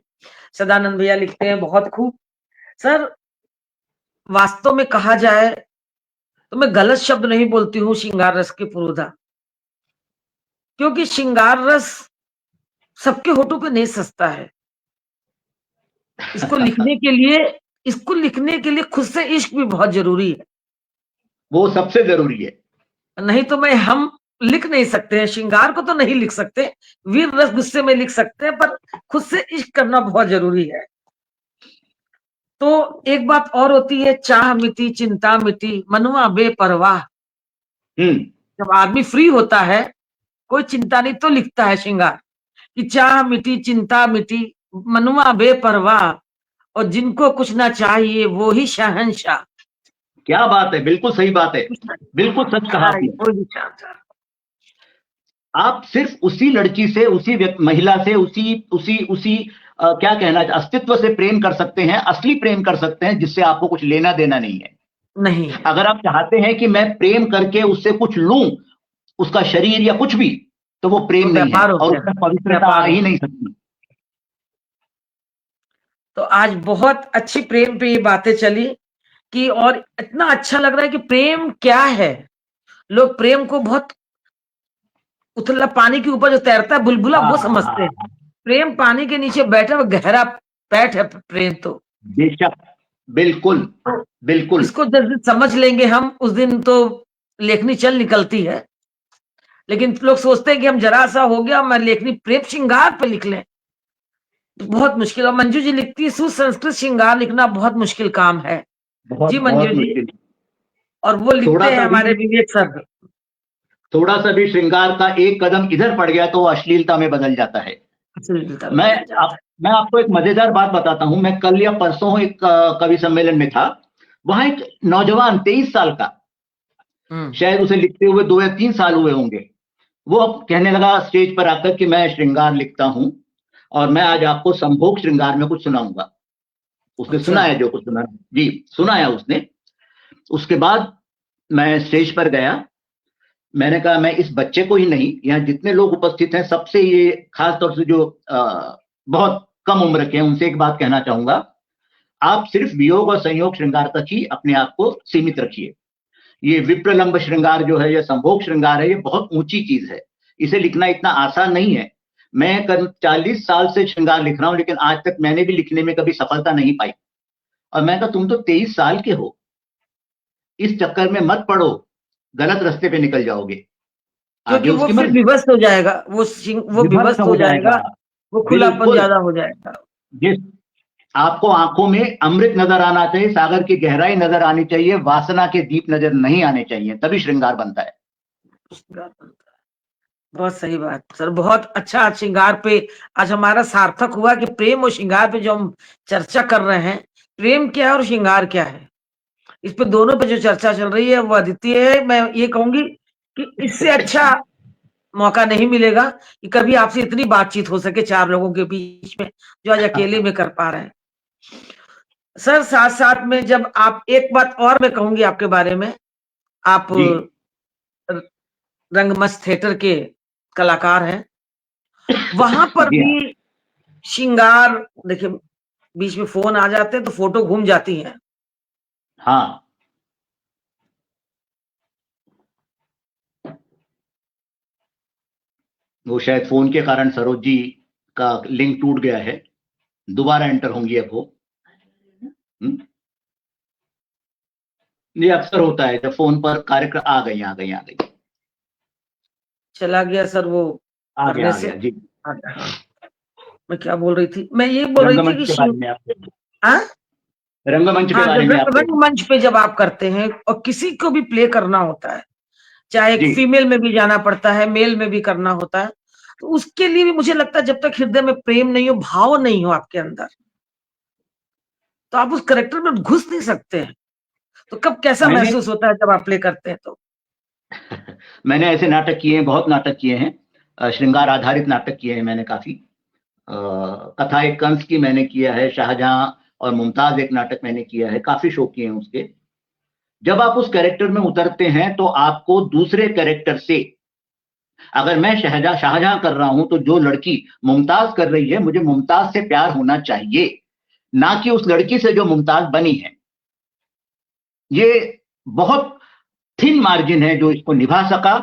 सदानंद भैया लिखते हैं बहुत खूब। सर वास्तव में कहा जाए तो मैं गलत शब्द नहीं बोलती हूँ श्रृंगार रस के पुरोधा, क्योंकि श्रृंगार रस सबके होठों पे नहीं सजता है। इसको लिखने के लिए, इसको लिखने के लिए खुद से इश्क भी बहुत जरूरी है। वो सबसे जरूरी है। नहीं तो मैं हम लिख नहीं सकते हैं, श्रृंगार को तो नहीं लिख सकते, वीर रस गुस्से में लिख सकते हैं, पर खुद से इश्क करना बहुत जरूरी है। तो एक बात और होती है, चाह मिटी चिंता मिटी मनुआ बेपरवाह। जब आदमी फ्री होता है, कोई चिंता नहीं, तो लिखता है श्रृंगार कि चाह मिटी चिंता मिटी मनुआ बेपरवाह, और जिनको कुछ ना चाहिए वो ही शहंशाह। क्या बात है, बिल्कुल सही बात है, बिल्कुल सच कहा आपने। आप सिर्फ उसी लड़की से, उसी महिला से, उसी उसी उसी क्या कहना, अस्तित्व से प्रेम कर सकते हैं, असली प्रेम कर सकते हैं, जिससे आपको कुछ लेना देना नहीं है। नहीं है। अगर आप चाहते हैं कि मैं प्रेम करके उससे कुछ लूं, उसका शरीर या कुछ भी, तो वो प्रेम तो नहीं है व्यापार हो और गया, उसमें पवित्रता आ व्यापार हो ही नहीं गया। सकती। तो आज बहुत अच्छी प्रेम पे ये बातें चली कि, और इतना अच्छा लग रहा है कि प्रेम क्या है। लोग प्रेम को बहुत उथला पानी के ऊपर जो तैरता है बुलबुला हाँ वो हाँ समझते हैं। हाँ, प्रेम पानी के नीचे बैठा हुआ गहरा पैठ है प्रेम। तो बेशक, बिल्कुल बिल्कुल। इसको जिस दिन समझ लेंगे हम, उस दिन तो लेखनी चल निकलती है। लेकिन लोग सोचते हैं कि हम जरा सा हो गया, मैं लेखनी प्रेम श्रृंगार पे लिख लें, तो बहुत मुश्किल। और मंजू जी लिखती है, सुसंस्कृत श्रृंगार लिखना बहुत मुश्किल काम है। बहुत जी मंजू बहुत जी। मुश्किल। और वो थोड़ा लिखते हैं सा भी, हमारे विवेक सर। थोड़ा सा भी श्रृंगार का एक कदम इधर पड़ गया तो वो अश्लीलता में बदल जाता है। मैं मैं आपको एक मजेदार बात बताता हूं। मैं कल या परसों एक कवि सम्मेलन में था। वहां एक नौजवान 23 साल का, शायद उसे लिखते हुए 2 या 3 साल हुए होंगे, वो अब कहने लगा स्टेज पर आकर कि मैं श्रृंगार लिखता हूं और मैं आज आपको संभोग श्रृंगार में कुछ सुनाऊंगा। उसने अच्छा। सुनाया, जो कुछ सुना जी, सुनाया उसने। उसके बाद मैं स्टेज पर गया। मैंने कहा मैं इस बच्चे को ही नहीं, यहाँ जितने लोग उपस्थित हैं सबसे, ये खास तौर से जो बहुत कम उम्र के हैं, उनसे एक बात कहना चाहूंगा। आप सिर्फ वियोग और संयोग श्रृंगार तक ही अपने आप को सीमित रखिए। ये विप्रलंब श्रृंगार जो है, या संभोग श्रृंगार है, ये बहुत ऊंची चीज है। इसे लिखना इतना आसान नहीं है। मैं 40 साल से श्रृंगार लिख रहा हूं, लेकिन आज तक मैंने भी लिखने में कभी सफलता नहीं पाई। और मैं कहा तुम तो 23 साल के हो, इस चक्कर में मत पड़ो, गलत रास्ते पे निकल जाओगे। क्योंकि आगे वो उसकी फिर मर्जी। विवश हो जाएगा, वो विभत्स विवश हो हो जाएगा, जाएगा, वो खुलापन बिल्कुल। ज्यादा हो जाएगा। जिस आपको आंखों में अमृत नजर आना चाहिए, सागर की गहराई नजर आनी चाहिए, वासना के दीप नजर नहीं आने चाहिए, तभी श्रृंगार बनता है। बहुत सही बात सर, बहुत अच्छा। आज श्रृंगार पे आज हमारा सार्थक हुआ कि प्रेम और श्रृंगार पे जो हम चर्चा कर रहे हैं, प्रेम क्या है और श्रृंगार क्या है। इस पे दोनों पे जो चर्चा चल रही है वो अद्वितीय है। मैं ये कहूंगी कि इससे अच्छा मौका नहीं मिलेगा कि कभी आपसे इतनी बातचीत हो सके 4 लोगों के बीच में, जो आज अकेले में कर पा रहे हैं। सर साथ-साथ में जब आप, एक बात और मैं कहूंगी आपके बारे में, आप जी र रंगमंच थिएटर के कलाकार हैं। वहाँ पर जी हाँ भी श्रृंगार, देखिए बीच में फ़ोन आ जाते हैं तो फ़ोटो घूम जाती हैं। हाँ वो शायद फोन के कारण सरोज जी का लिंक टूट गया है, दोबारा एंटर होंगी अब वो। ये अक्सर होता है जब फोन पर कार्यक्रम आ गई चला गया सर वो आ करने गया से। जी। हाँ, मैं क्या बोल रही थी? मैं ये बोल रही थी रंगमंच कि के बारे में आप, हाँ? रंगमंच के हाँ, बारे जब में आप कह रहे रंगमंच पे जब आप करते हैं और किसी को भी प्ले करना होता है, चाहे थे। एक जी फीमेल में भी जाना पड़ता है, मेल में भी करना होता है, तो उसके लिए भी मुझे लगता है जब तक हृदय में प्रेम नहीं हो, भाव नहीं हो आपके अंदर, तो आप उस कैरेक्टर में घुस नहीं सकते हैं। तो कब कैसा मैंने महसूस होता है जब आप प्ले करते हैं तो? मैंने ऐसे नाटक किए हैं, बहुत नाटक किए हैं, श्रृंगार आधारित नाटक किए हैं मैंने काफी। कथा एक कंस की मैंने किया है, शाहजहां और मुमताज एक नाटक मैंने किया है, काफी शो किए हैं उसके। जब आप उस कैरेक्टर में उतरते हैं तो आपको दूसरे कैरेक्टर से, अगर मैं शाहजहां कर रहा हूं तो जो लड़की मुमताज कर रही है, मुझे मुमताज से प्यार होना चाहिए, ना कि उस लड़की से जो मुमताज बनी है। ये बहुत थिन मार्जिन है, जो इसको निभा सका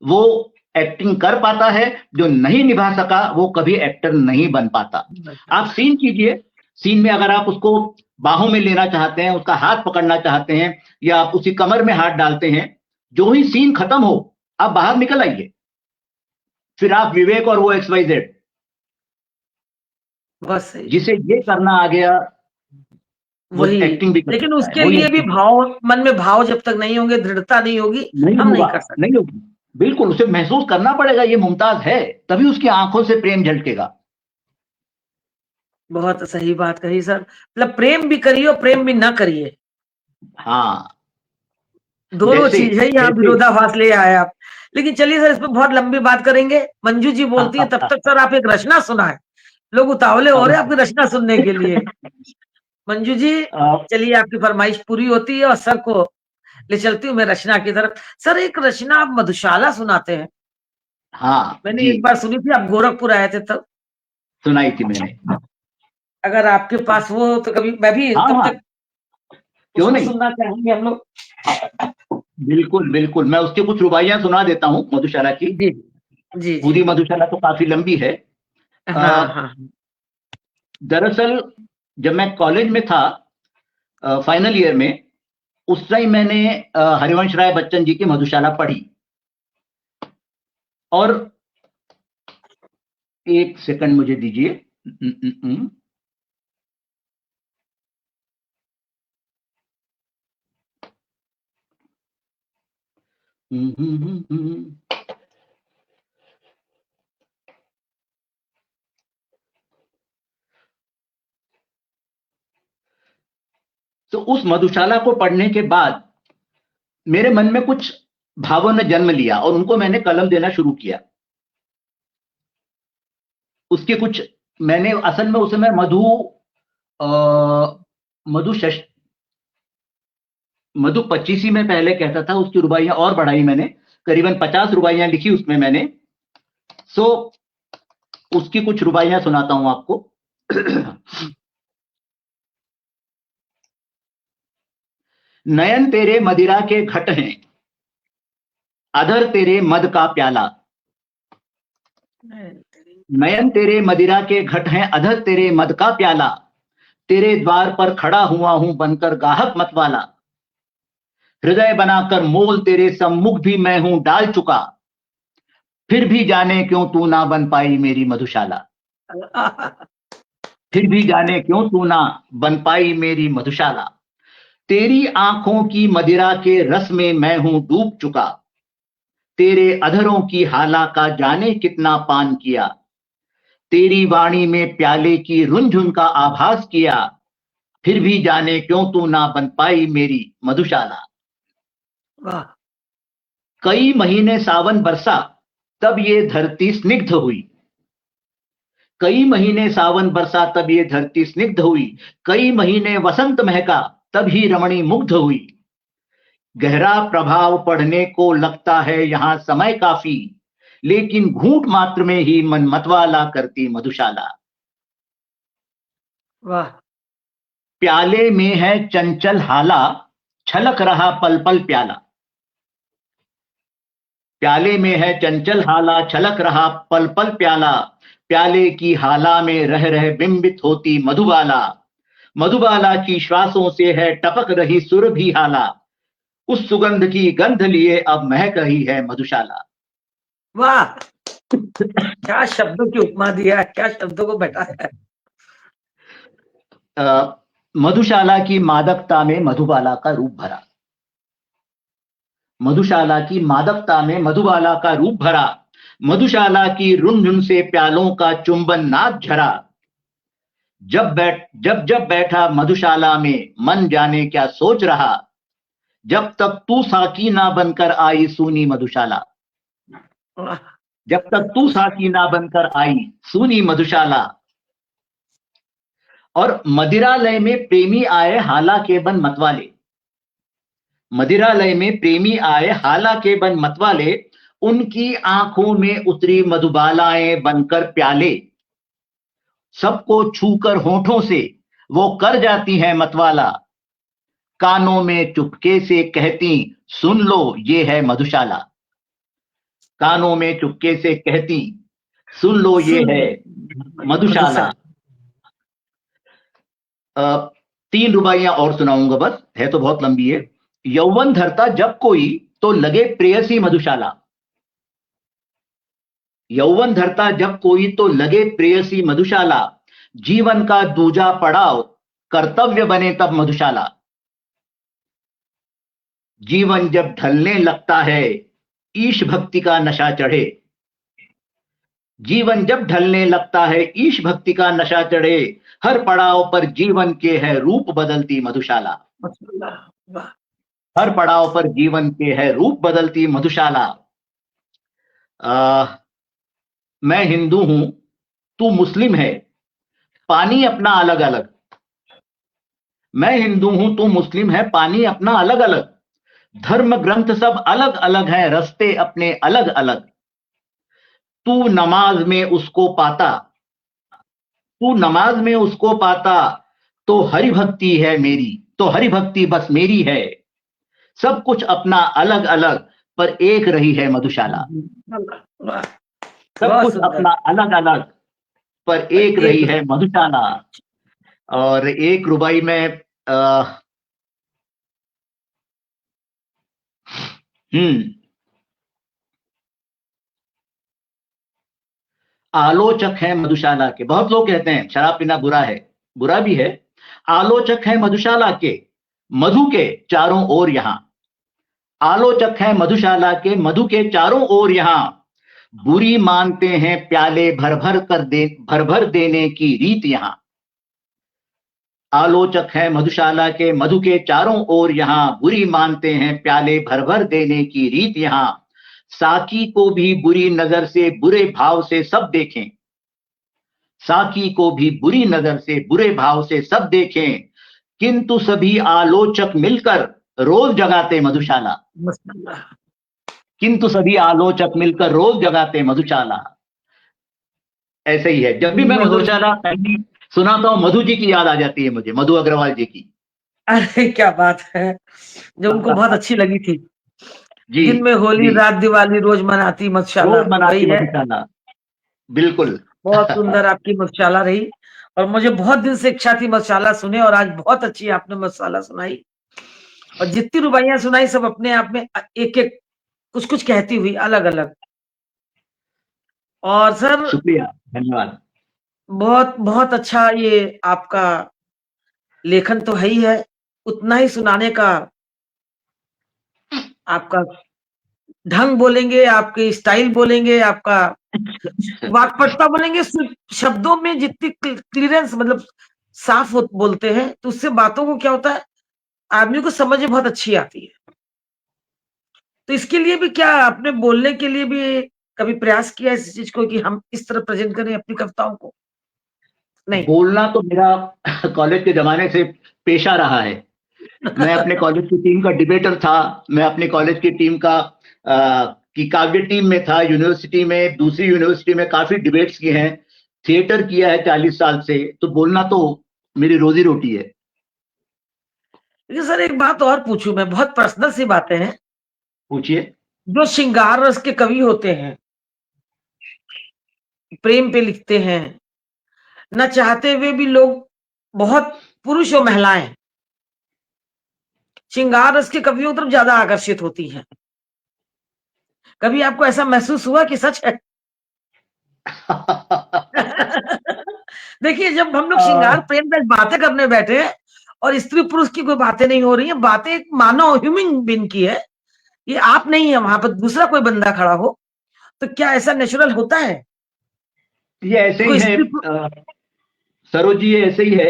वो एक्टिंग कर पाता है, जो नहीं निभा सका वो कभी एक्टर नहीं बन पाता। आप सीन कीजिए, सीन में अगर आप उसको बाहों में लेना चाहते हैं, उसका हाथ पकड़ना चाहते हैं, या आप उसी कमर में हाथ डालते हैं, जो ही सीन खत्म हो आप बाहर निकल आइए, फिर आप विवेक और वो XYZ, बहुत सही। जिसे ये करना आ गया वो वही, एक्टिंग भी कर लेकिन सकता है, उसके वही लिए भी एक्टिंग भाव, मन में भाव जब तक नहीं होंगे, दृढ़ता नहीं होगी, नहीं हम नहीं होगा, कर सकते। नहीं होगी। बिल्कुल उसे महसूस करना पड़ेगा ये मुमताज है, तभी उसकी आंखों से प्रेम झलकेगा। बहुत सही बात कही सर। मतलब प्रेम भी करिए और प्रेम भी ना करिए, हाँ दोनों जैसे चीज है, यहाँ जैसे विरोधाभास ले आए आप। लेकिन चलिए सर, इस पे बहुत लंबी बात करेंगे। मंजू जी बोलती है तब तक सर आप एक रचना सुनाए, लोग उतावले हो रहे हैं आपकी रचना सुनने के लिए। मंजू जी, चलिए आपकी फरमाइश पूरी होती है और सर को ले चलती हूँ मैं रचना की तरफ। सर एक रचना आप मधुशाला सुनाते हैं, हाँ मैंने जी, एक बार सुनी थी, आप गोरखपुर आए थे तब। सुनाई थी मैंने। अगर आपके पास वो हो तो कभी मैं भी हाँ तब हाँ, तक क्यों उसको नहीं, सुनना चाहेंगे हम लोग। बिल्कुल बिल्कुल, मैं उसके कुछ रुबाइयां सुना देता हूँ मधुशाला की। जी जी जी। पूरी मधुशाला तो काफी लंबी है। हाँ अ, हाँ। दरअसल जब मैं कॉलेज में था, फाइनल ईयर में, उस टाइम मैंने हरिवंश राय बच्चन जी की मधुशाला पढ़ी। और एक सेकंड मुझे दीजिए। तो उस मधुशाला को पढ़ने के बाद मेरे मन में कुछ भावों ने जन्म लिया और उनको मैंने कलम देना शुरू किया। उसके कुछ मैंने असल में उसे मैं अ, मधु शश मधु 25 में पहले कहता था, उसकी रुबाइयां और बढ़ाई मैंने, करीबन 50 रुबाइयां लिखी उसमें मैंने। सो उसकी कुछ रुबाइयां सुनाता हूं आपको। नयन तेरे मदिरा के घट हैं, अधर तेरे मद का प्याला। नयन तेरे मदिरा के घट हैं, अधर तेरे मद का प्याला। तेरे द्वार पर खड़ा हुआ हूं बनकर गाहक मतवाला। हृदय बनाकर मोल तेरे सम्मुख भी मैं हूं डाल चुका। फिर भी जाने क्यों तू ना बन पाई मेरी मधुशाला। फिर भी जाने क्यों तू ना बन पाई मेरी मधुशाला। तेरी आंखों की मदिरा के रस में मैं हूं डूब चुका। तेरे अधरों की हाला का जाने कितना पान किया। तेरी वाणी में प्याले की रुंझुन का आभास किया। फिर भी जाने क्यों तू ना बन पाई मेरी मधुशाला। वाह कई महीने सावन बरसा तब ये धरती स्निग्ध हुई। कई महीने सावन बरसा तब ये धरती स्निग्ध हुई। कई महीने वसंत महका तब ही रमणी मुग्ध हुई। गहरा प्रभाव पढ़ने को लगता है यहाँ समय काफी, लेकिन घूंट मात्र में ही मन मतवाला करती मधुशाला। वाह प्याले में है चंचल हाला, छलक रहा पल पल प्याला। प्याले में है चंचल हाला, छलक रहा पल पल प्याला। प्याले की हाला में रह रह बिंबित होती मधुबाला। मधुबाला की श्वासों से है टपक रही सुरभि हाला। उस सुगंध की गंध लिए अब महक रही है मधुशाला। वाह, क्या शब्दों की उपमा दिया है, क्या शब्दों को बैठाया है। मधुशाला की मादकता में मधुबाला का रूप भरा। मधुशाला की मादकता में मधुबाला का रूप भरा। मधुशाला की रुनझुन से प्यालों का चुंबन नाद झरा। जब बैठा मधुशाला में मन जाने क्या सोच रहा। जब तक तू साकी ना बनकर आई सूनी मधुशाला। जब तक तू साकी ना बनकर आई सूनी मधुशाला। और मदिरालय में प्रेमी आए हाला के बन मतवाले। मदिरालय में प्रेमी आए हाला के बन मतवाले। उनकी आंखों में उतरी मधुबालाएं बनकर प्याले। सबको छूकर होठों से वो कर जाती हैं मतवाला। कानों में चुपके से कहती सुन लो ये है मधुशाला। कानों में चुपके से कहती सुन लो ये है मधुशाला। 3 रुबाइयां और सुनाऊंगा बस, है तो बहुत लंबी है। यौवन धरता जब कोई तो लगे प्रेयसी मधुशाला। यौवन धरता जब कोई तो लगे प्रेयसी मधुशाला। जीवन का दूजा पड़ाव कर्तव्य बने तब मधुशाला। जीवन जब ढलने लगता है ईश भक्ति का नशा चढ़े। जीवन जब ढलने लगता है ईश भक्ति का नशा चढ़े। हर पड़ाव पर जीवन के है रूप बदलती मधुशाला। हर पड़ाव पर जीवन के है रूप बदलती मधुशाला। मैं हिंदू हूं तू मुस्लिम है पानी अपना अलग अलग। मैं हिंदू हूं तू मुस्लिम है पानी अपना अलग अलग। धर्म ग्रंथ सब अलग अलग हैं रस्ते अपने अलग अलग। तू नमाज में उसको पाता। तू नमाज में उसको पाता तो हरि भक्ति है मेरी। तो हरि भक्ति बस मेरी है। सब कुछ अपना अलग अलग पर एक रही है मधुशाला। सब कुछ अपना अलग अलग पर एक रही है मधुशाला। और 1 रुबाई में आलोचक है मधुशाला के। बहुत लोग कहते हैं शराब पीना बुरा है, बुरा भी है। आलोचक है मधुशाला के मधु के चारों ओर यहां। आलोचक है मधुशाला के मधु के चारों ओर यहां। बुरी मानते हैं प्याले भर भर देने की रीत यहां। आलोचक है मधुशाला के मधु के चारों ओर यहां। बुरी मानते हैं प्याले भर भर देने की रीत यहां। साकी को भी बुरी नजर से बुरे भाव से सब देखें। साकी को भी बुरी नजर से बुरे भाव से सब देखें। किंतु सभी आलोचक मिलकर रोज जगाते मधुशाला। किंतु सभी आलोचक मिलकर रोज जगाते मधुशाला। ऐसे ही है। जब भी मैं मधुशाला पहली सुनाता हूं मधु जी की याद आ जाती है मुझे, मधु अग्रवाल जी की। अरे क्या बात है, जो उनको बहुत अच्छी लगी थी। जी, दिन में होली जी। रात दिवाली रोज मनाती मधुशाला। रोज मनाती मधुशाला, बिल्कुल। बहुत सुंदर आपकी मधुशाला रही और मुझे बहुत दिन से इच्छा थी मधुशाला सुने और आज बहुत अच्छी आपने मधुशाला सुनाई। और जितनी रुबाइयां सुनाई सब अपने आप में एक एक कुछ कुछ कहती हुई अलग अलग। और सर शुक्रिया, धन्यवाद। बहुत बहुत अच्छा ये आपका लेखन तो है ही है, उतना ही सुनाने का आपका ढंग बोलेंगे, आपके स्टाइल बोलेंगे, आपका वाक्पटुता बोलेंगे, शब्दों में जितनी क्लियरेंस मतलब साफ बोलते हैं तो उससे बातों को क्या होता है, आदमी को समझ में बहुत अच्छी आती है। तो इसके लिए भी क्या आपने बोलने के लिए भी कभी प्रयास किया इस चीज को कि हम इस तरह प्रेजेंट करें अपनी कविताओं को? नहीं। बोलना तो मेरा कॉलेज के जमाने से पेशा रहा है। मैं अपने कॉलेज की टीम का डिबेटर था। मैं अपने कॉलेज की टीम का की काव्य टीम में था। यूनिवर्सिटी में, दूसरी यूनिवर्सिटी में काफी डिबेट्स किए हैं। थिएटर किया है 40 साल से। तो बोलना तो मेरी रोजी रोटी है। लेकिन सर एक बात और पूछूं मैं, बहुत पर्सनल सी बातें हैं। पूछिए। जो श्रृंगार रस के कवि होते हैं, प्रेम पे लिखते हैं, न चाहते हुए भी लोग, बहुत पुरुष और महिलाएं श्रृंगार रस के कवियों की तरफ ज्यादा आकर्षित होती हैं। कभी आपको ऐसा महसूस हुआ कि सच है? देखिए, जब हम लोग श्रृंगार प्रेम पे बातें करने बैठे हैं और स्त्री पुरुष की कोई बातें नहीं हो रही है, बातें एक मानव ह्यूमन बीइंग की है, ये आप नहीं है, वहां पर दूसरा कोई बंदा खड़ा हो, तो क्या ऐसा नेचुरल होता है? ये ऐसे ही कोई है स्त्री सरोज जी, ये ऐसे ही है।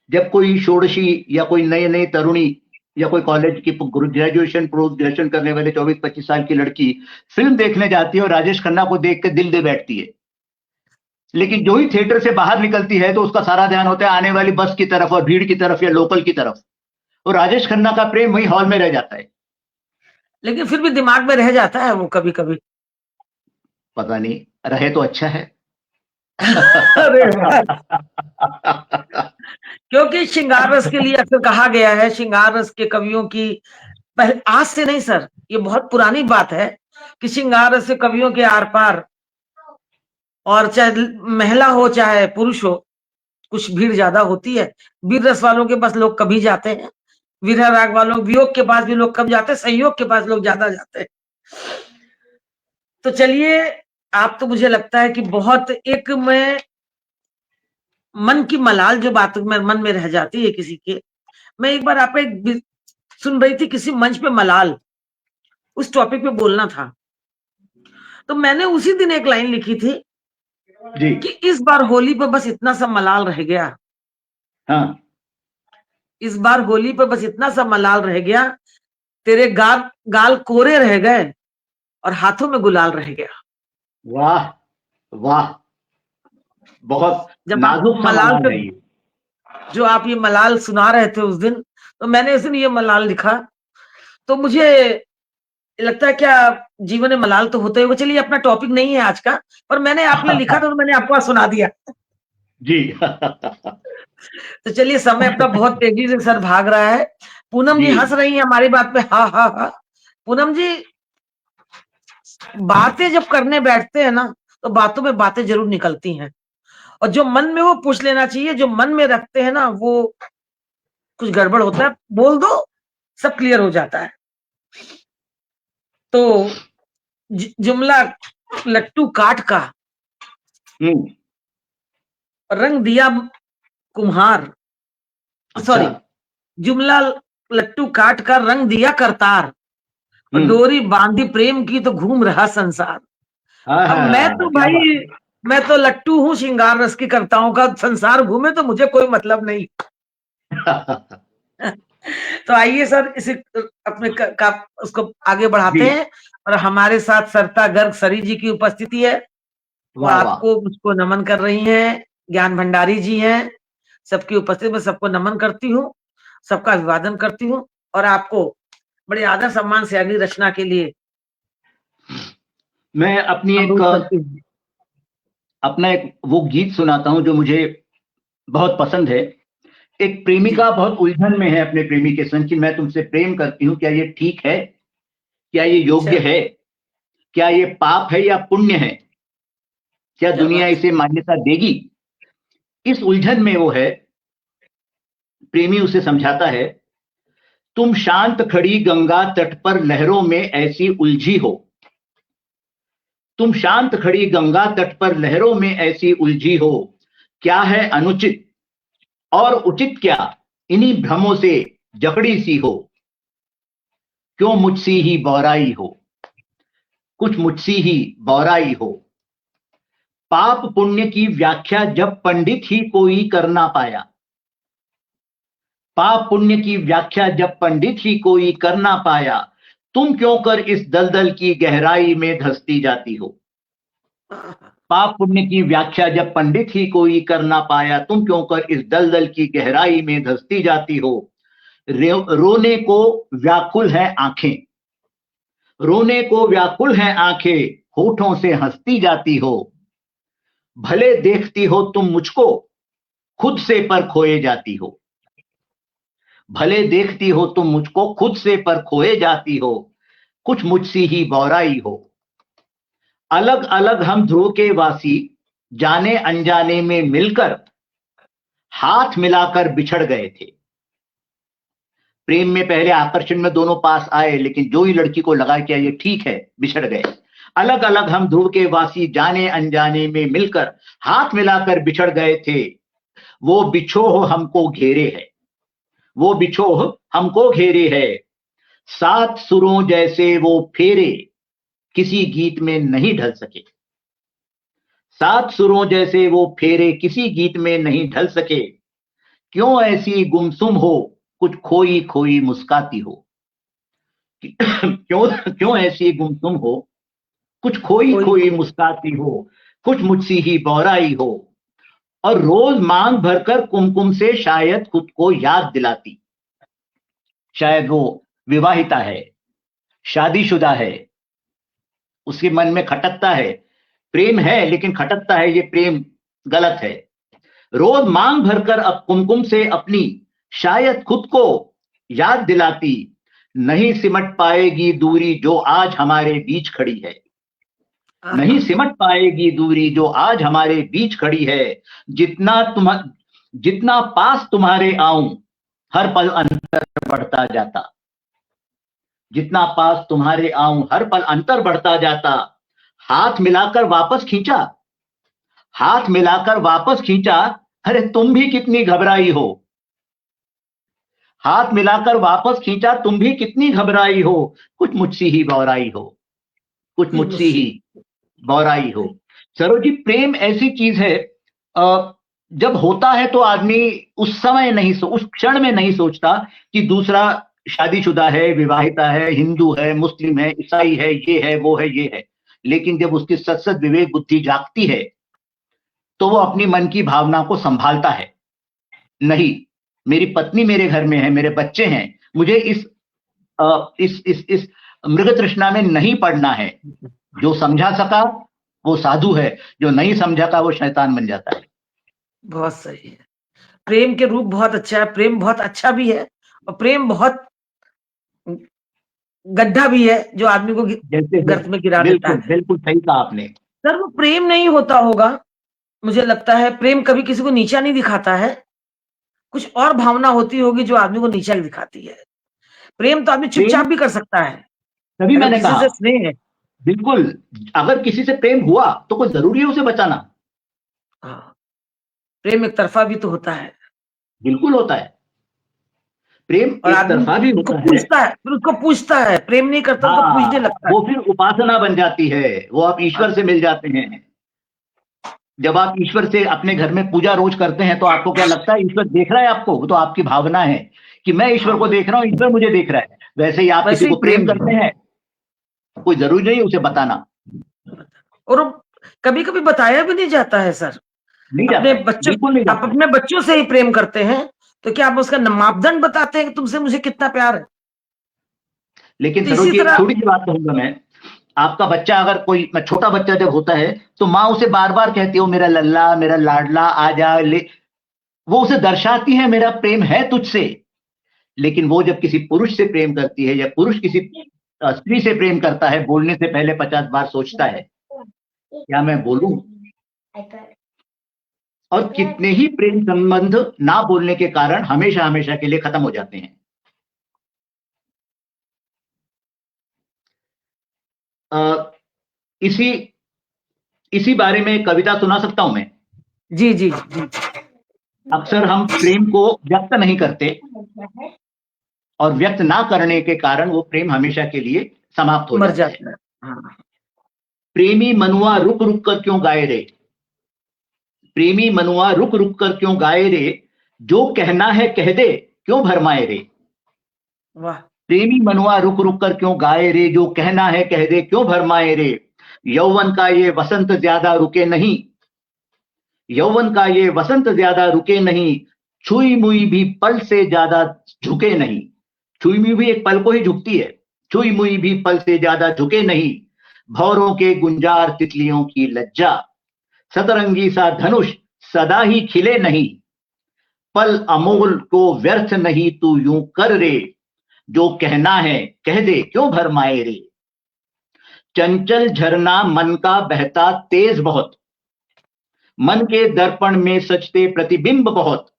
जब कोई षोडशी या कोई नई नई तरुणी या कोई कॉलेज की ग्रेजुएशन पोस्ट ग्रेजुएशन करने वाले 24-25 साल की लड़की फिल्म देखने जाती है और राजेश खन्ना को देख के दिल दे बैठती है, लेकिन जो ही थिएटर से बाहर निकलती है तो उसका सारा ध्यान होता है आने वाली बस की तरफ और भीड़ की तरफ या लोकल की तरफ, और राजेश खन्ना का प्रेम वही हॉल में रह जाता है। लेकिन फिर भी दिमाग में रह जाता है वो कभी कभी। पता नहीं, रहे तो अच्छा है। अरे वाह! क्योंकि श्रृंगार रस के लिए अक्सर कहा गया है, श्रृंगार रस के कवियों की, पहले आज से नहीं सर, ये बहुत पुरानी बात है कि श्रृंगार रस के कवियों के आर पार, और चाहे महिला हो चाहे पुरुष हो, कुछ भीड़ ज्यादा होती है। वीर रस वालों के पास लोग कभी जाते हैं, विरह राग वालों, वियोग के पास भी लोग कम जाते हैं, संयोग के पास लोग ज्यादा जाते हैं। तो चलिए, आप तो मुझे लगता है कि बहुत एक में मन की मलाल जो बात में मन में रह जाती है किसी के, मैं एक बार आप एक सुन रही थी किसी मंच पे मलाल, उस टॉपिक पे बोलना था, तो मैंने उसी दिन एक लाइन लिखी थी जी कि इस बार होली पे बस इतना सा मलाल रह गया। हाँ। इस बार होली पे बस इतना सा मलाल रह गया, तेरे गाल गाल कोरे रह गए और हाथों में गुलाल रह गया। वाह वाह, बहुत जब आप नाजुक सा मलाल मलाल पे, है ये। जो आप ये मलाल सुना रहे थे उस दिन, तो मैंने उस दिन ये मलाल लिखा, तो मुझे लगता है क्या जीवन में मलाल तो होते हुए, चलिए अपना टॉपिक नहीं है आज का, पर मैंने आपने लिखा था तो मैंने आपको सुना दिया। जी। तो चलिए, समय अपना बहुत तेजी से सर भाग रहा है। पूनम जी जी हंस रही है हमारी बात पे, हाँ हाँ हाँ। पूनम जी, बातें जब करने बैठते हैं ना, तो बातों में बातें जरूर निकलती हैं, और जो मन में वो पूछ लेना चाहिए, जो मन में रखते हैं ना वो कुछ गड़बड़ होता है, बोल दो सब क्लियर हो जाता है। तो जुमला लट्टू काट का रंग दिया कुम्हार, अच्छा। सॉरी, जुमला लट्टू काट का रंग दिया करतार, और डोरी बांधी प्रेम की तो घूम रहा संसार। हाँ अब हाँ मैं हाँ, तो क्या बात भाई, मैं तो लट्टू हूँ, श्रृंगार रस की करताओं का, संसार घूमे तो मुझे कोई मतलब नहीं। है। तो आइए सर, इसे अपने का उसको आगे जी। बढ़ाते हैं, और हमारे साथ सरिता गर्ग सरी जी की उपस्थिति है, वो वाह वाह। आपको मुझको नमन कर रही हैं, ज्ञान भंडारी जी हैं, सबकी उपस्थिति में सबको नमन करती हूँ, सबका अभिवादन करती हूँ, और आपको बड़े आदर सम्मान से अगली रचना के लिए मैं अनुरोध करती हूँ। अपना एक वो गीत सुनाता हूं जो मुझे बहुत पसंद है। एक जी, प्रेमिका बहुत उलझन में है अपने प्रेमी के संग कि मैं तुमसे प्रेम करती हूँ, क्या ये ठीक है, क्या ये योग्य अच्छा, है, क्या ये पाप है या पुण्य है, क्या क्या दुनिया बात है। इसे मान्यता देगी। इस उलझन में वो है। प्रेमी उसे समझाता है, तुम शांत खड़ी गंगा तट पर लहरों में ऐसी उलझी हो, तुम शांत खड़ी गंगा तट पर लहरों में ऐसी उलझी हो, क्या है अनुचित और उचित क्या, इन्हीं भ्रमों से जकड़ी सी हो, क्यों मुझसी ही बौराई हो, कुछ मुझसी ही बौराई हो। पाप पुण्य की व्याख्या जब पंडित ही कोई कर ना पाया, पाप पुण्य की व्याख्या जब पंडित ही कोई कर ना पाया, तुम क्यों कर इस दलदल की गहराई में धंसती जाती हो। पाप पुण्य की व्याख्या जब पंडित ही कोई कर ना पाया, तुम क्यों कर इस दलदल की गहराई में धंसती जाती हो। रोने को व्याकुल है आंखें, रोने को व्याकुल है आंखें, होठों से हंसती जाती हो। भले देखती हो तुम मुझको, खुद से पर खोए जाती हो। भले देखती हो तुम मुझको, खुद से पर खोए जाती हो। कुछ मुझसी ही बौराई हो। अलग अलग हम ध्रुव के वासी, जाने अनजाने में मिलकर हाथ मिलाकर बिछड़ गए थे। प्रेम में पहले आकर्षण में दोनों पास आए, लेकिन जो ही लड़की को लगा कि ये ठीक है, बिछड़ गए। अलग अलग हम ध्रुव के वासी, जाने अनजाने में मिलकर हाथ मिलाकर बिछड़ गए थे। वो बिछोह हमको घेरे है, वो बिछोह हमको घेरे है। सात सुरों जैसे वो फेरे, किसी गीत में नहीं ढल सके। सात सुरों जैसे वो फेरे, किसी गीत में नहीं ढल सके। क्यों ऐसी गुमसुम हो, कुछ खोई खोई मुस्काती हो। क्यों क्यों ऐसी गुमसुम हो, कुछ खोई खोई मुस्काती हो। कुछ मुझसी ही बौराई हो। और रोज मांग भरकर कुमकुम से शायद खुद को याद दिलाती। शायद वो विवाहिता है, शादीशुदा है, उसके मन में खटकता है, प्रेम है लेकिन खटकता है, ये प्रेम गलत है। रोज मांग भरकर अब कुमकुम से अपनी शायद खुद को याद दिलाती। नहीं सिमट पाएगी दूरी जो आज हमारे बीच खड़ी है। नहीं सिमट पाएगी दूरी जो आज हमारे बीच खड़ी है। जितना पास तुम्हारे आऊं, हर पल अंतर बढ़ता जाता। जितना पास तुम्हारे आऊं, हर पल अंतर बढ़ता जाता। हाथ मिलाकर वापस खींचा, हाथ मिलाकर वापस खींचा। अरे तुम भी कितनी घबराई हो। हाथ मिलाकर वापस खींचा, तुम भी कितनी घबराई हो। कुछ मुझसी ही बौराई हो, कुछ मुझसी ही बौराई हो। सरोजी, प्रेम ऐसी चीज है, जब होता है तो आदमी उस समय नहीं उस क्षण में नहीं सोचता कि दूसरा शादीशुदा है, विवाहिता है, हिंदू है, मुस्लिम है, ईसाई है, ये है, वो है, ये है। लेकिन जब उसकी सत्सद विवेक बुद्धि जागती है तो वो अपनी मन की भावना को संभालता है। नहीं, मेरी पत्नी मेरे घर में है, मेरे बच्चे हैं, मुझे इस मृग तृष्णा में नहीं पड़ना है। जो समझा सका वो साधु है, जो नहीं समझा था वो शैतान बन जाता है। बहुत सही है। प्रेम के रूप बहुत अच्छा है, प्रेम बहुत अच्छा भी है और प्रेम बहुत गड्ढा भी है जो आदमी को गर्त में गिरा देता है। बिल्कुल सही कहा आपने। सर, वो प्रेम नहीं होता होगा, मुझे लगता है प्रेम कभी किसी को नीचा नहीं दिखाता है। कुछ और भावना होती होगी जो आदमी को नीचा दिखाती है। प्रेम तो आदमी चुपचाप भी कर सकता है, तभी मैंने कहा किसी से स्नेह है। बिल्कुल, अगर किसी से प्रेम हुआ तो कोई जरूरी है उसे बचाना। हाँ, प्रेम एक तरफा भी तो होता है। बिल्कुल होता है, प्रेम और एक तरफा भी होता है। पूछता है, फिर उसको पूछता है, प्रेम नहीं करता तो पूछने लगता है। वो फिर उपासना बन जाती है, वो आप ईश्वर से मिल जाते हैं। जब आप ईश्वर से अपने घर में पूजा रोज करते हैं तो आपको क्या लगता है ईश्वर देख रहा है आपको? वो तो आपकी भावना है कि मैं ईश्वर को देख रहा हूं, ईश्वर मुझे देख रहा है। वैसे ही आप किसी को प्रेम करते हैं, कोई जरूरी नहीं उसे बताना। और कभी कभी बताया भी नहीं जाता है सर। अपने बच्चों, आप अपने बच्चों से ही प्रेम करते हैं तो क्या आप उसका मापदंड बताते हैं कि तुमसे मुझे कितना प्यार है? लेकिन सरोज जी, थोड़ी सी बात कहूंगा मैं, आपका बच्चा अगर कोई छोटा बच्चा जब होता है तो माँ उसे बार बार कहती है, मेरा लल्ला, मेरा लाडला, आजा ले। वो उसे दर्शाती है मेरा प्रेम है तुझसे। लेकिन वो जब किसी पुरुष से प्रेम करती है या पुरुष किसी स्त्री से प्रेम करता है, बोलने से पहले 50 बार सोचता है क्या मैं बोलूं। और कितने ही प्रेम संबंध ना बोलने के कारण हमेशा हमेशा के लिए खत्म हो जाते हैं। इसी बारे में कविता सुना सकता हूं मैं? जी जी जी। अक्सर हम प्रेम को व्यक्त नहीं करते और व्यक्त ना करने के कारण वो प्रेम हमेशा के लिए समाप्त हो जाता है। प्रेमी मनुआ रुक रुक कर क्यों गाए रे, प्रेमी मनुआ रुक रुक कर क्यों गाए रे, जो कहना है कह दे, क्यों भरमाए रे। वाह। प्रेमी मनुआ रुक रुक कर क्यों गाए रे, जो कहना है कह दे क्यों भरमाए रे। यौवन का ये वसंत ज्यादा रुके नहीं, यौवन का ये वसंत ज्यादा रुके नहीं, छुई मुई भी पल से ज्यादा झुके नहीं। छुई मुई भी एक पल को ही झुकती है, छुई मुई भी पल से ज्यादा झुके नहीं। भौरों के गुंजार तितलियों की लज्जा, सतरंगी सा धनुष सदा ही खिले नहीं। पल अमोल को व्यर्थ नहीं तू यूं कर रे, जो कहना है कह दे क्यों भरमाए रे। चंचल झरना मन का बहता तेज बहुत, मन के दर्पण में सचते प्रतिबिंब बहुत।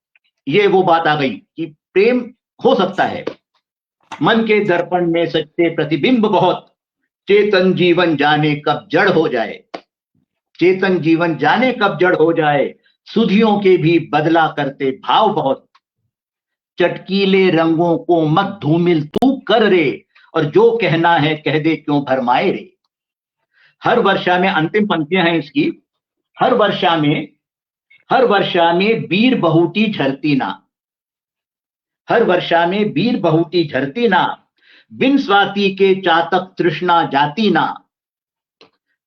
ये वो बात आ गई कि प्रेम हो सकता है। मन के दर्पण में सचते प्रतिबिंब बहुत, चेतन जीवन जाने कब जड़ हो जाए, चेतन जीवन जाने कब जड़ हो जाए। सुधियों के भी बदला करते भाव बहुत, चटकीले रंगों को मत धूमिल तू कर रे, और जो कहना है कह दे क्यों भरमाए रे। हर वर्षा में, अंतिम पंक्तियां हैं इसकी, हर वर्षा में बीर बहुटी झरती ना, हर वर्षा में बीर बहुटी झरती ना। बिन स्वाति के चातक तृष्णा जाती ना।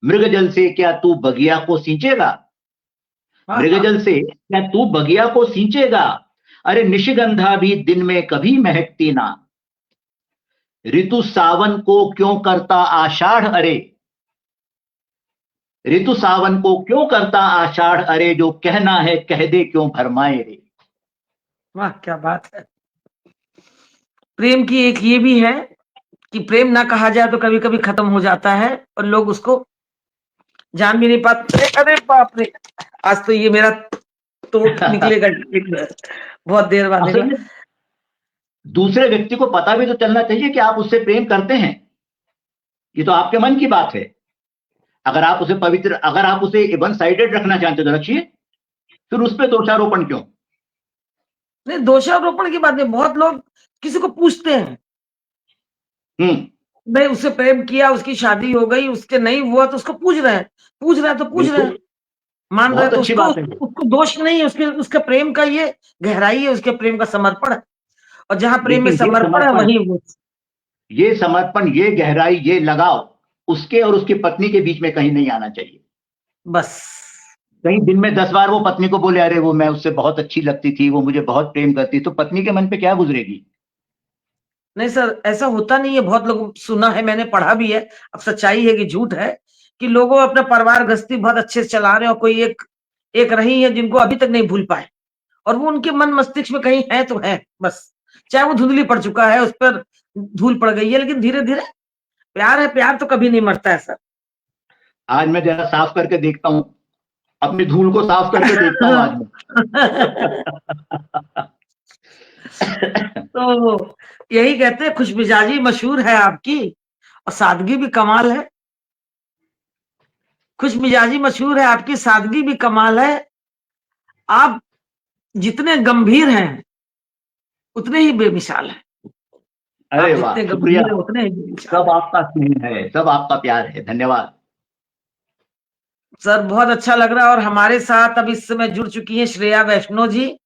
मृगजल से क्या तू बगिया को सींचेगा, मृगजल से क्या तू बगिया को सींचेगा। अरे निशिगंधा भी दिन में कभी महकती ना। ऋतु सावन को क्यों करता आषाढ़ अरे, ऋतु सावन को क्यों करता आषाढ़ अरे, जो कहना है कह दे क्यों भरमाए रे। वाह क्या बात है। प्रेम की एक ये भी है कि प्रेम ना कहा जाए तो कभी कभी खत्म हो जाता है और लोग उसको जान भी नहीं पाते। अरे बाप रे, आज तो ये मेरा तो निकलेगा बहुत देर बाद असल में दूसरे व्यक्ति को पता भी तो चलना चाहिए कि आप उससे प्रेम करते हैं। ये तो आपके मन की बात है। अगर आप उसे पवित्र, अगर आप उसे वन साइडेड रखना चाहते तो रखिए, फिर उस पर दोषारोपण क्यों। नहीं, दोषारोपण की बात नहीं, बहुत लोग किसी को पूछते हैं, नहीं उससे प्रेम किया, उसकी शादी हो गई, उसके नहीं हुआ तो उसको पूछ रहे हैं, तो पूछ रहे हैं, मान रहे हैं, तो उसको दोष नहीं है, उसके प्रेम का ये गहराई है, उसके प्रेम का समर्पण है। और जहां प्रेम में समर्पण है वही वो, ये समर्पण, ये गहराई, ये लगाव उसके और उसकी पत्नी के बीच में कहीं नहीं आना चाहिए। बस कहीं दिन में 10 बार वो पत्नी को बोले अरे वो मैं उससे बहुत अच्छी लगती थी, वो मुझे बहुत प्रेम करती, तो पत्नी के मन पे क्या गुजरेगी। नहीं सर, ऐसा होता नहीं है। बहुत लोग सुना है, मैंने पढ़ा भी है, अब सच्चाई है कि झूठ है, कि लोगों अपना परिवार गृहस्थी बहुत अच्छे से चला रहे हैं और कोई एक रही है जिनको अभी तक नहीं भूल पाए, और वो उनके मन मस्तिष्क में कहीं है तो है, बस चाहे वो धुंधली पड़ चुका है, उस पर धूल पड़ गई है, लेकिन धीरे धीरे प्यार है, प्यार तो कभी नहीं मरता है सर। आज मैं जरा साफ करके देखता हूँ, अपनी धूल को साफ करके देखता हूँ आज मैं। तो यही कहते हैं, खुशमिजाजी मशहूर है आपकी और सादगी भी कमाल है। खुशमिजाजी मशहूर है आपकी, सादगी भी कमाल है। आप जितने गंभीर हैं उतने ही बेमिसाल हैं। अरे वाह, शुक्रिया, उतने ही बेमिसाल। सब आपका स्नेह है, सब आपका प्यार है, धन्यवाद सर, बहुत अच्छा लग रहा है। और हमारे साथ अब इस समय जुड़ चुकी हैं श्रेया वैष्णो जी।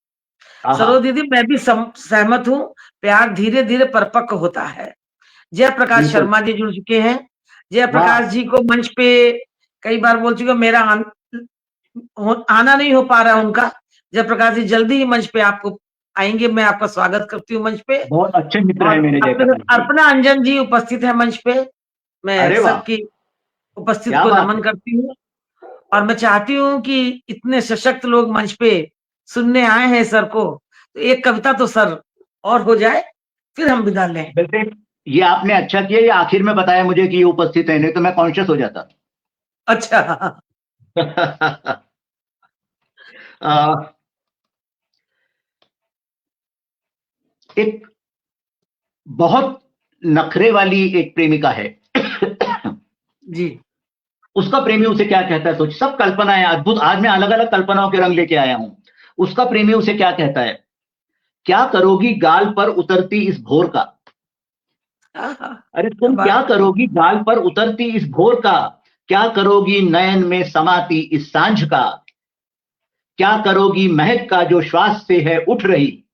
सरो दीदी, मैं भी सहमत हूँ, प्यार धीरे धीरे परिपक्व होता है। जयप्रकाश शर्मा जी जुड़ चुके हैं। जयप्रकाश जी को मंच पे कई बार बोल चुके, मेरा आना नहीं हो पा रहा है उनका। जयप्रकाश जी जल्दी ही मंच पे आपको आएंगे, मैं आपका स्वागत करती हूँ मंच पे। बहुत अच्छे मित्र हैं मेरे जयप्रकाश। अर्पणा अंजन जी उपस्थित है मंच पे, मैं सबकी उपस्थित को नमन करती हूँ। और मैं चाहती हूँ कि इतने सशक्त लोग मंच पे सुनने आए हैं सर को, तो एक कविता तो सर और हो जाए, फिर हम विदा लें। ये आपने अच्छा किया, ये आखिर में बताया मुझे कि ये उपस्थित है, नहीं तो मैं कॉन्शियस हो जाता। अच्छा। एक बहुत नखरे वाली एक प्रेमिका है जी, उसका प्रेमी उसे क्या कहता है सोच, सब कल्पना है अद्भुत, आज मैं अलग अलग कल्पनाओं के रंग लेके आया हूं। उसका प्रेमी उसे क्या कहता है, क्या करोगी गाल पर उतरती इस भोर का। अरे तुम क्या करोगी गाल पर उतरती इस भोर का, क्या करोगी नयन में समाती इस सांझ का, क्या करोगी महक का जो श्वास से है उठ रही,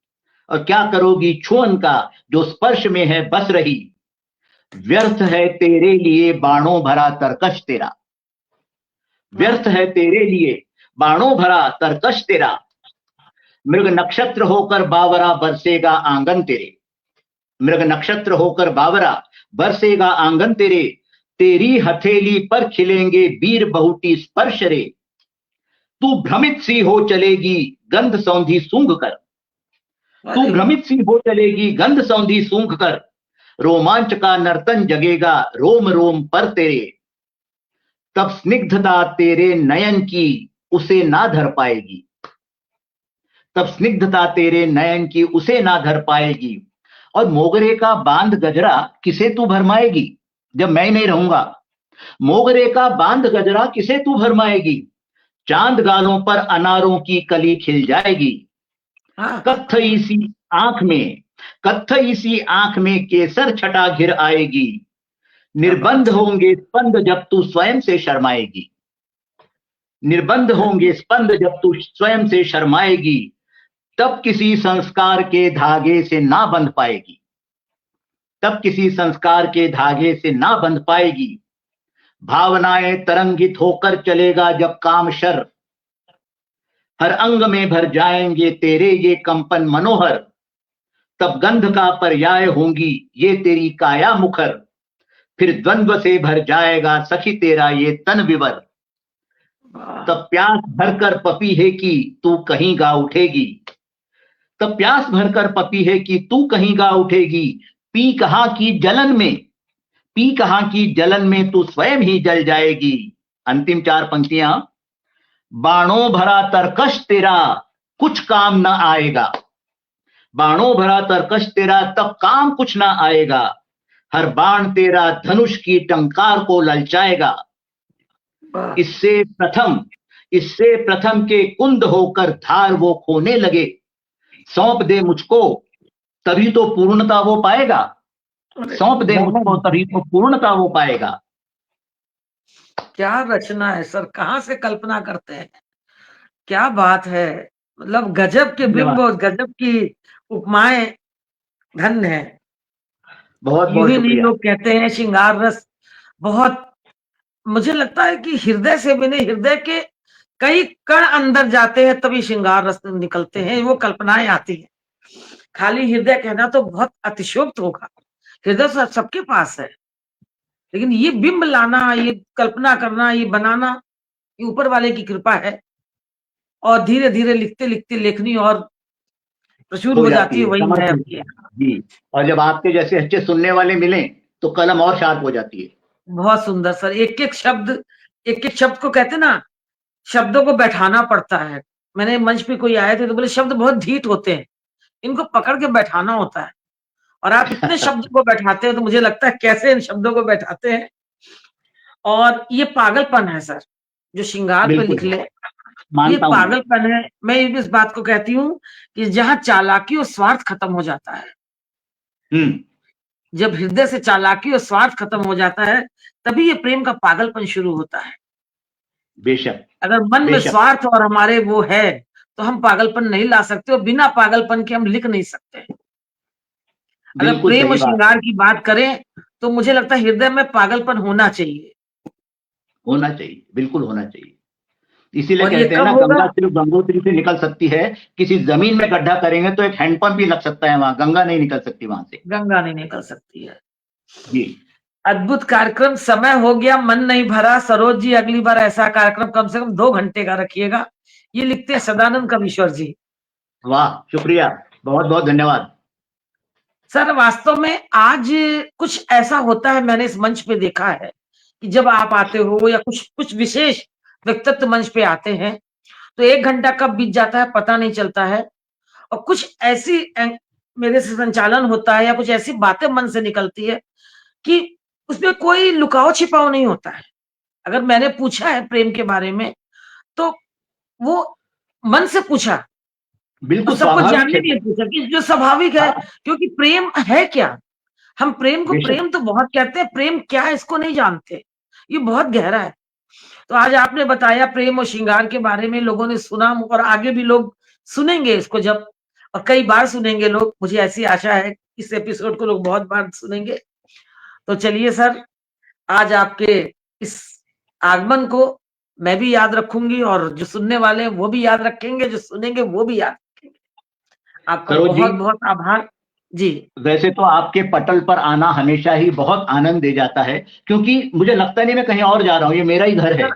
और क्या करोगी छुअन का जो स्पर्श में है बस रही। व्यर्थ है तेरे लिए बाणों भरा तरकश तेरा, व्यर्थ है तेरे लिए बाणों भरा तरकश तेरा। मृग नक्षत्र होकर बावरा बरसेगा आंगन तेरे, मृग नक्षत्र होकर बावरा बरसेगा आंगन तेरे। तेरी हथेली पर खिलेंगे वीर बहुटी स्पर्श रे, तू भ्रमित सी हो चलेगी गंध सौंधी सूंघ कर, तू भ्रमित सी हो चलेगी गंध सौंधी सूंघ कर। रोमांच का नर्तन जगेगा रोम रोम पर तेरे, तब स्निग्धता तेरे नयन की उसे ना धर पाएगी, तब स्निग्धता तेरे नयन की उसे ना धर पाएगी। और मोगरे का बांध गजरा किसे तू भरमाएगी जब मैं नहीं रहूंगा, मोगरे का बांध गजरा किसे तू भरमाएगी। चांद गालों पर अनारों की कली खिल जाएगी, कत्थई सी आंख में, कत्थई सी आंख में केसर छटा घिर आएगी। निर्बंध होंगे स्पंद जब तू स्वयं से शर्माएगी, निर्बंध होंगे स्पंद जब तू स्वयं से शर्माएगी। तब किसी संस्कार के धागे से ना बंध पाएगी, तब किसी संस्कार के धागे से ना बंध पाएगी। भावनाएं तरंगित होकर चलेगा जब काम शर, हर अंग में भर जाएंगे तेरे ये कंपन मनोहर। तब गंध का पर्याय होंगी ये तेरी काया मुखर, फिर द्वंद्व से भर जाएगा सखी तेरा ये तन विवर। तब प्यास भरकर पपीहे की तू कहीं गा उठेगी, तब प्यास भरकर पपीहे की तू कहीं गा उठेगी। पी कहां की जलन में, पी कहां की जलन में तू स्वयं ही जल जाएगी। अंतिम 4 पंक्तियां। बाणों भरा तरकश तेरा कुछ काम न आएगा, बाणों भरा तरकश तेरा तब काम कुछ ना आएगा। हर बाण तेरा धनुष की टंकार को ललचाएगा। इससे प्रथम के कुंद होकर धार वो खोने लगे। सौंप दे मुझको तभी तो पूर्णता वो पाएगा, सौंप दे मुझको तभी तो पूर्णता वो पाएगा। क्या रचना है सर, कहाँ से कल्पना करते हैं, क्या बात है। मतलब गजब के बिंब और गजब की उपमाएं, धन्य है। बहुत बहुत यूं ही शुक्रिया। लोग कहते हैं श्रृंगार रस बहुत, मुझे लगता है कि हृदय से भी नहीं, हृदय के कई कण अंदर जाते हैं तभी श्रृंगार रस निकलते हैं, वो कल्पनाएं आती है। खाली हृदय कहना तो बहुत अतिशयोक्त होगा, हृदय तो सबके पास है, लेकिन ये बिंब लाना, ये कल्पना करना, ये बनाना, ये ऊपर वाले की कृपा है। और धीरे धीरे लिखते लिखते लेखनी और प्रचुर हो जाती है, वही है आपके जी। और जब आपके जैसे अच्छे सुनने वाले मिले तो कलम और शार्प हो जाती है। बहुत सुंदर सर, एक एक शब्द को कहते ना, शब्दों को बैठाना पड़ता है। मैंने मंच पे कोई आए थे तो बोले शब्द बहुत ढीठ होते हैं, इनको पकड़ के बैठाना होता है। और आप इतने शब्दों को बैठाते हो तो मुझे लगता है कैसे इन शब्दों को बैठाते हैं। और ये पागलपन है सर, जो श्रृंगार पे लिख ले, ये पागलपन है। मैं इस बात को कहती हूँ कि जहां चालाकी और स्वार्थ खत्म हो जाता है, जब हृदय से चालाकी और स्वार्थ खत्म हो जाता है तभी ये प्रेम का पागलपन शुरू होता है। बेशक। अगर मन में स्वार्थ और हमारे वो है तो हम पागलपन नहीं ला सकते, और बिना पागलपन के हम लिख नहीं सकते। अगर प्रेम और श्रृंगार की बात करें तो मुझे लगता है हृदय में पागलपन होना चाहिए, होना चाहिए, बिल्कुल होना चाहिए। इसीलिए कहते हैं ना, गंगा सिर्फ गंगोत्री से निकल सकती है, किसी जमीन में गड्ढा करेंगे तो एक हैंडपंप भी लग सकता है वहां, गंगा नहीं निकल सकती वहां से, गंगा नहीं निकल सकती है जी। अद्भुत कार्यक्रम, समय हो गया, मन नहीं भरा। सरोज जी अगली बार ऐसा कार्यक्रम कम से कम 2 घंटे का रखिएगा। ये लिखते हैं सदानंद कवीश्वर जी। वाह, शुक्रिया, बहुत बहुत धन्यवाद सर। वास्तव में आज कुछ ऐसा होता है, मैंने इस मंच पे देखा है कि जब आप आते हो या कुछ विशेष व्यक्तित्व मंच पे आते हैं तो 1 घंटा कब बीत जाता है पता नहीं चलता है। और कुछ ऐसी मेरे से संचालन होता है या कुछ ऐसी बातें मन से निकलती है कि उसमें कोई लुकाव छिपाव नहीं होता है। अगर मैंने पूछा है प्रेम के बारे में तो वो मन से पूछा, बिल्कुल सबको जानने के लिए पूछा कि जो स्वाभाविक है, क्योंकि प्रेम है क्या। हम प्रेम को प्रेम तो बहुत कहते हैं, प्रेम क्या है इसको नहीं जानते, ये बहुत गहरा है। तो आज आपने बताया प्रेम और श्रृंगार के बारे में, लोगों ने सुना और आगे भी लोग सुनेंगे इसको जब, और कई बार सुनेंगे लोग, मुझे ऐसी आशा है इस एपिसोड को लोग बहुत बार सुनेंगे। तो चलिए सर, आज आपके इस आगमन को मैं भी याद रखूंगी और जो सुनने वाले हैं वो भी याद रखेंगे, जो सुनेंगे वो भी याद रखेंगे। आपका सरोज जी, बहुत बहुत आभार जी। वैसे तो आपके पटल पर आना हमेशा ही बहुत आनंद दे जाता है, क्योंकि मुझे लगता नहीं मैं कहीं और जा रहा हूँ, ये मेरा ही घर है।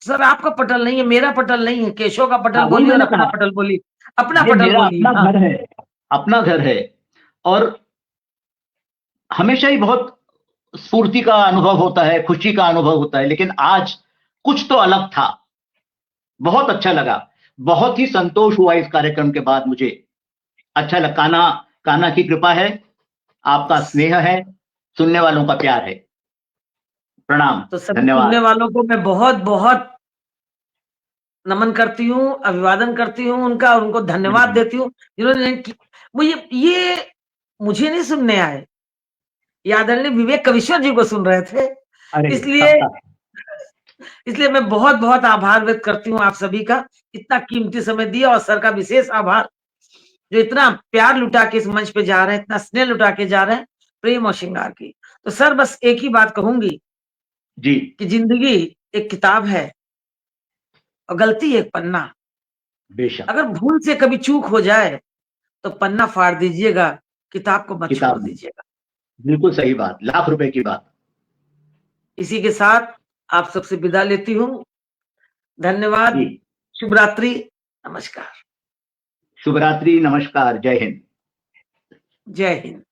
सर आपका पटल नहीं है, मेरा पटल नहीं है, केशव का पटल हाँ, वही बोलिए और मैंने अपना कहा, पटल बोलिए, अपना ये पटल मेरा बोलिए। अपना हाँ घर है, अपना घर है। और हमेशा ही बहुत स्फूर्ति का अनुभव होता है, खुशी का अनुभव होता है, लेकिन आज कुछ तो अलग था। बहुत अच्छा लगा, बहुत ही संतोष हुआ इस कार्यक्रम के बाद। मुझे अच्छा लगा। कान्हा, कान्हा की कृपा है, आपका स्नेह है, सुनने वालों का प्यार है। प्रणाम, तो सभी सुनने धन्यवाद। वालों को मैं बहुत बहुत नमन करती हूँ, अभिवादन करती हूँ उनका, और उनको धन्यवाद देती हूँ जिन्होंने मुझे ये मुझे नहीं सुनने आए, आदरणीय विवेक कविश्वर जी को सुन रहे थे। अरे इसलिए इसलिए मैं बहुत बहुत आभार व्यक्त करती हूँ आप सभी का, इतना कीमती समय दिया, और सर का विशेष आभार जो इतना प्यार लुटा के इस मंच पे जा रहे हैं, इतना स्नेह लुटा के जा रहे हैं, प्रेम और श्रृंगार की। तो सर बस एक ही बात कहूंगी जी, कि जिंदगी एक किताब है और गलती एक पन्ना। बेशक। अगर भूल से कभी चूक हो जाए तो पन्ना फाड़ दीजिएगा, किताब को मत छोड़ किताब में दीजिएगा। बिल्कुल सही बात, लाख रुपए की बात। इसी के साथ आप सबसे विदा लेती हूँ। धन्यवाद, जी, शुभ रात्रि, नमस्कार, शुभ रात्रि, नमस्कार, जय हिंद। जय हिंद।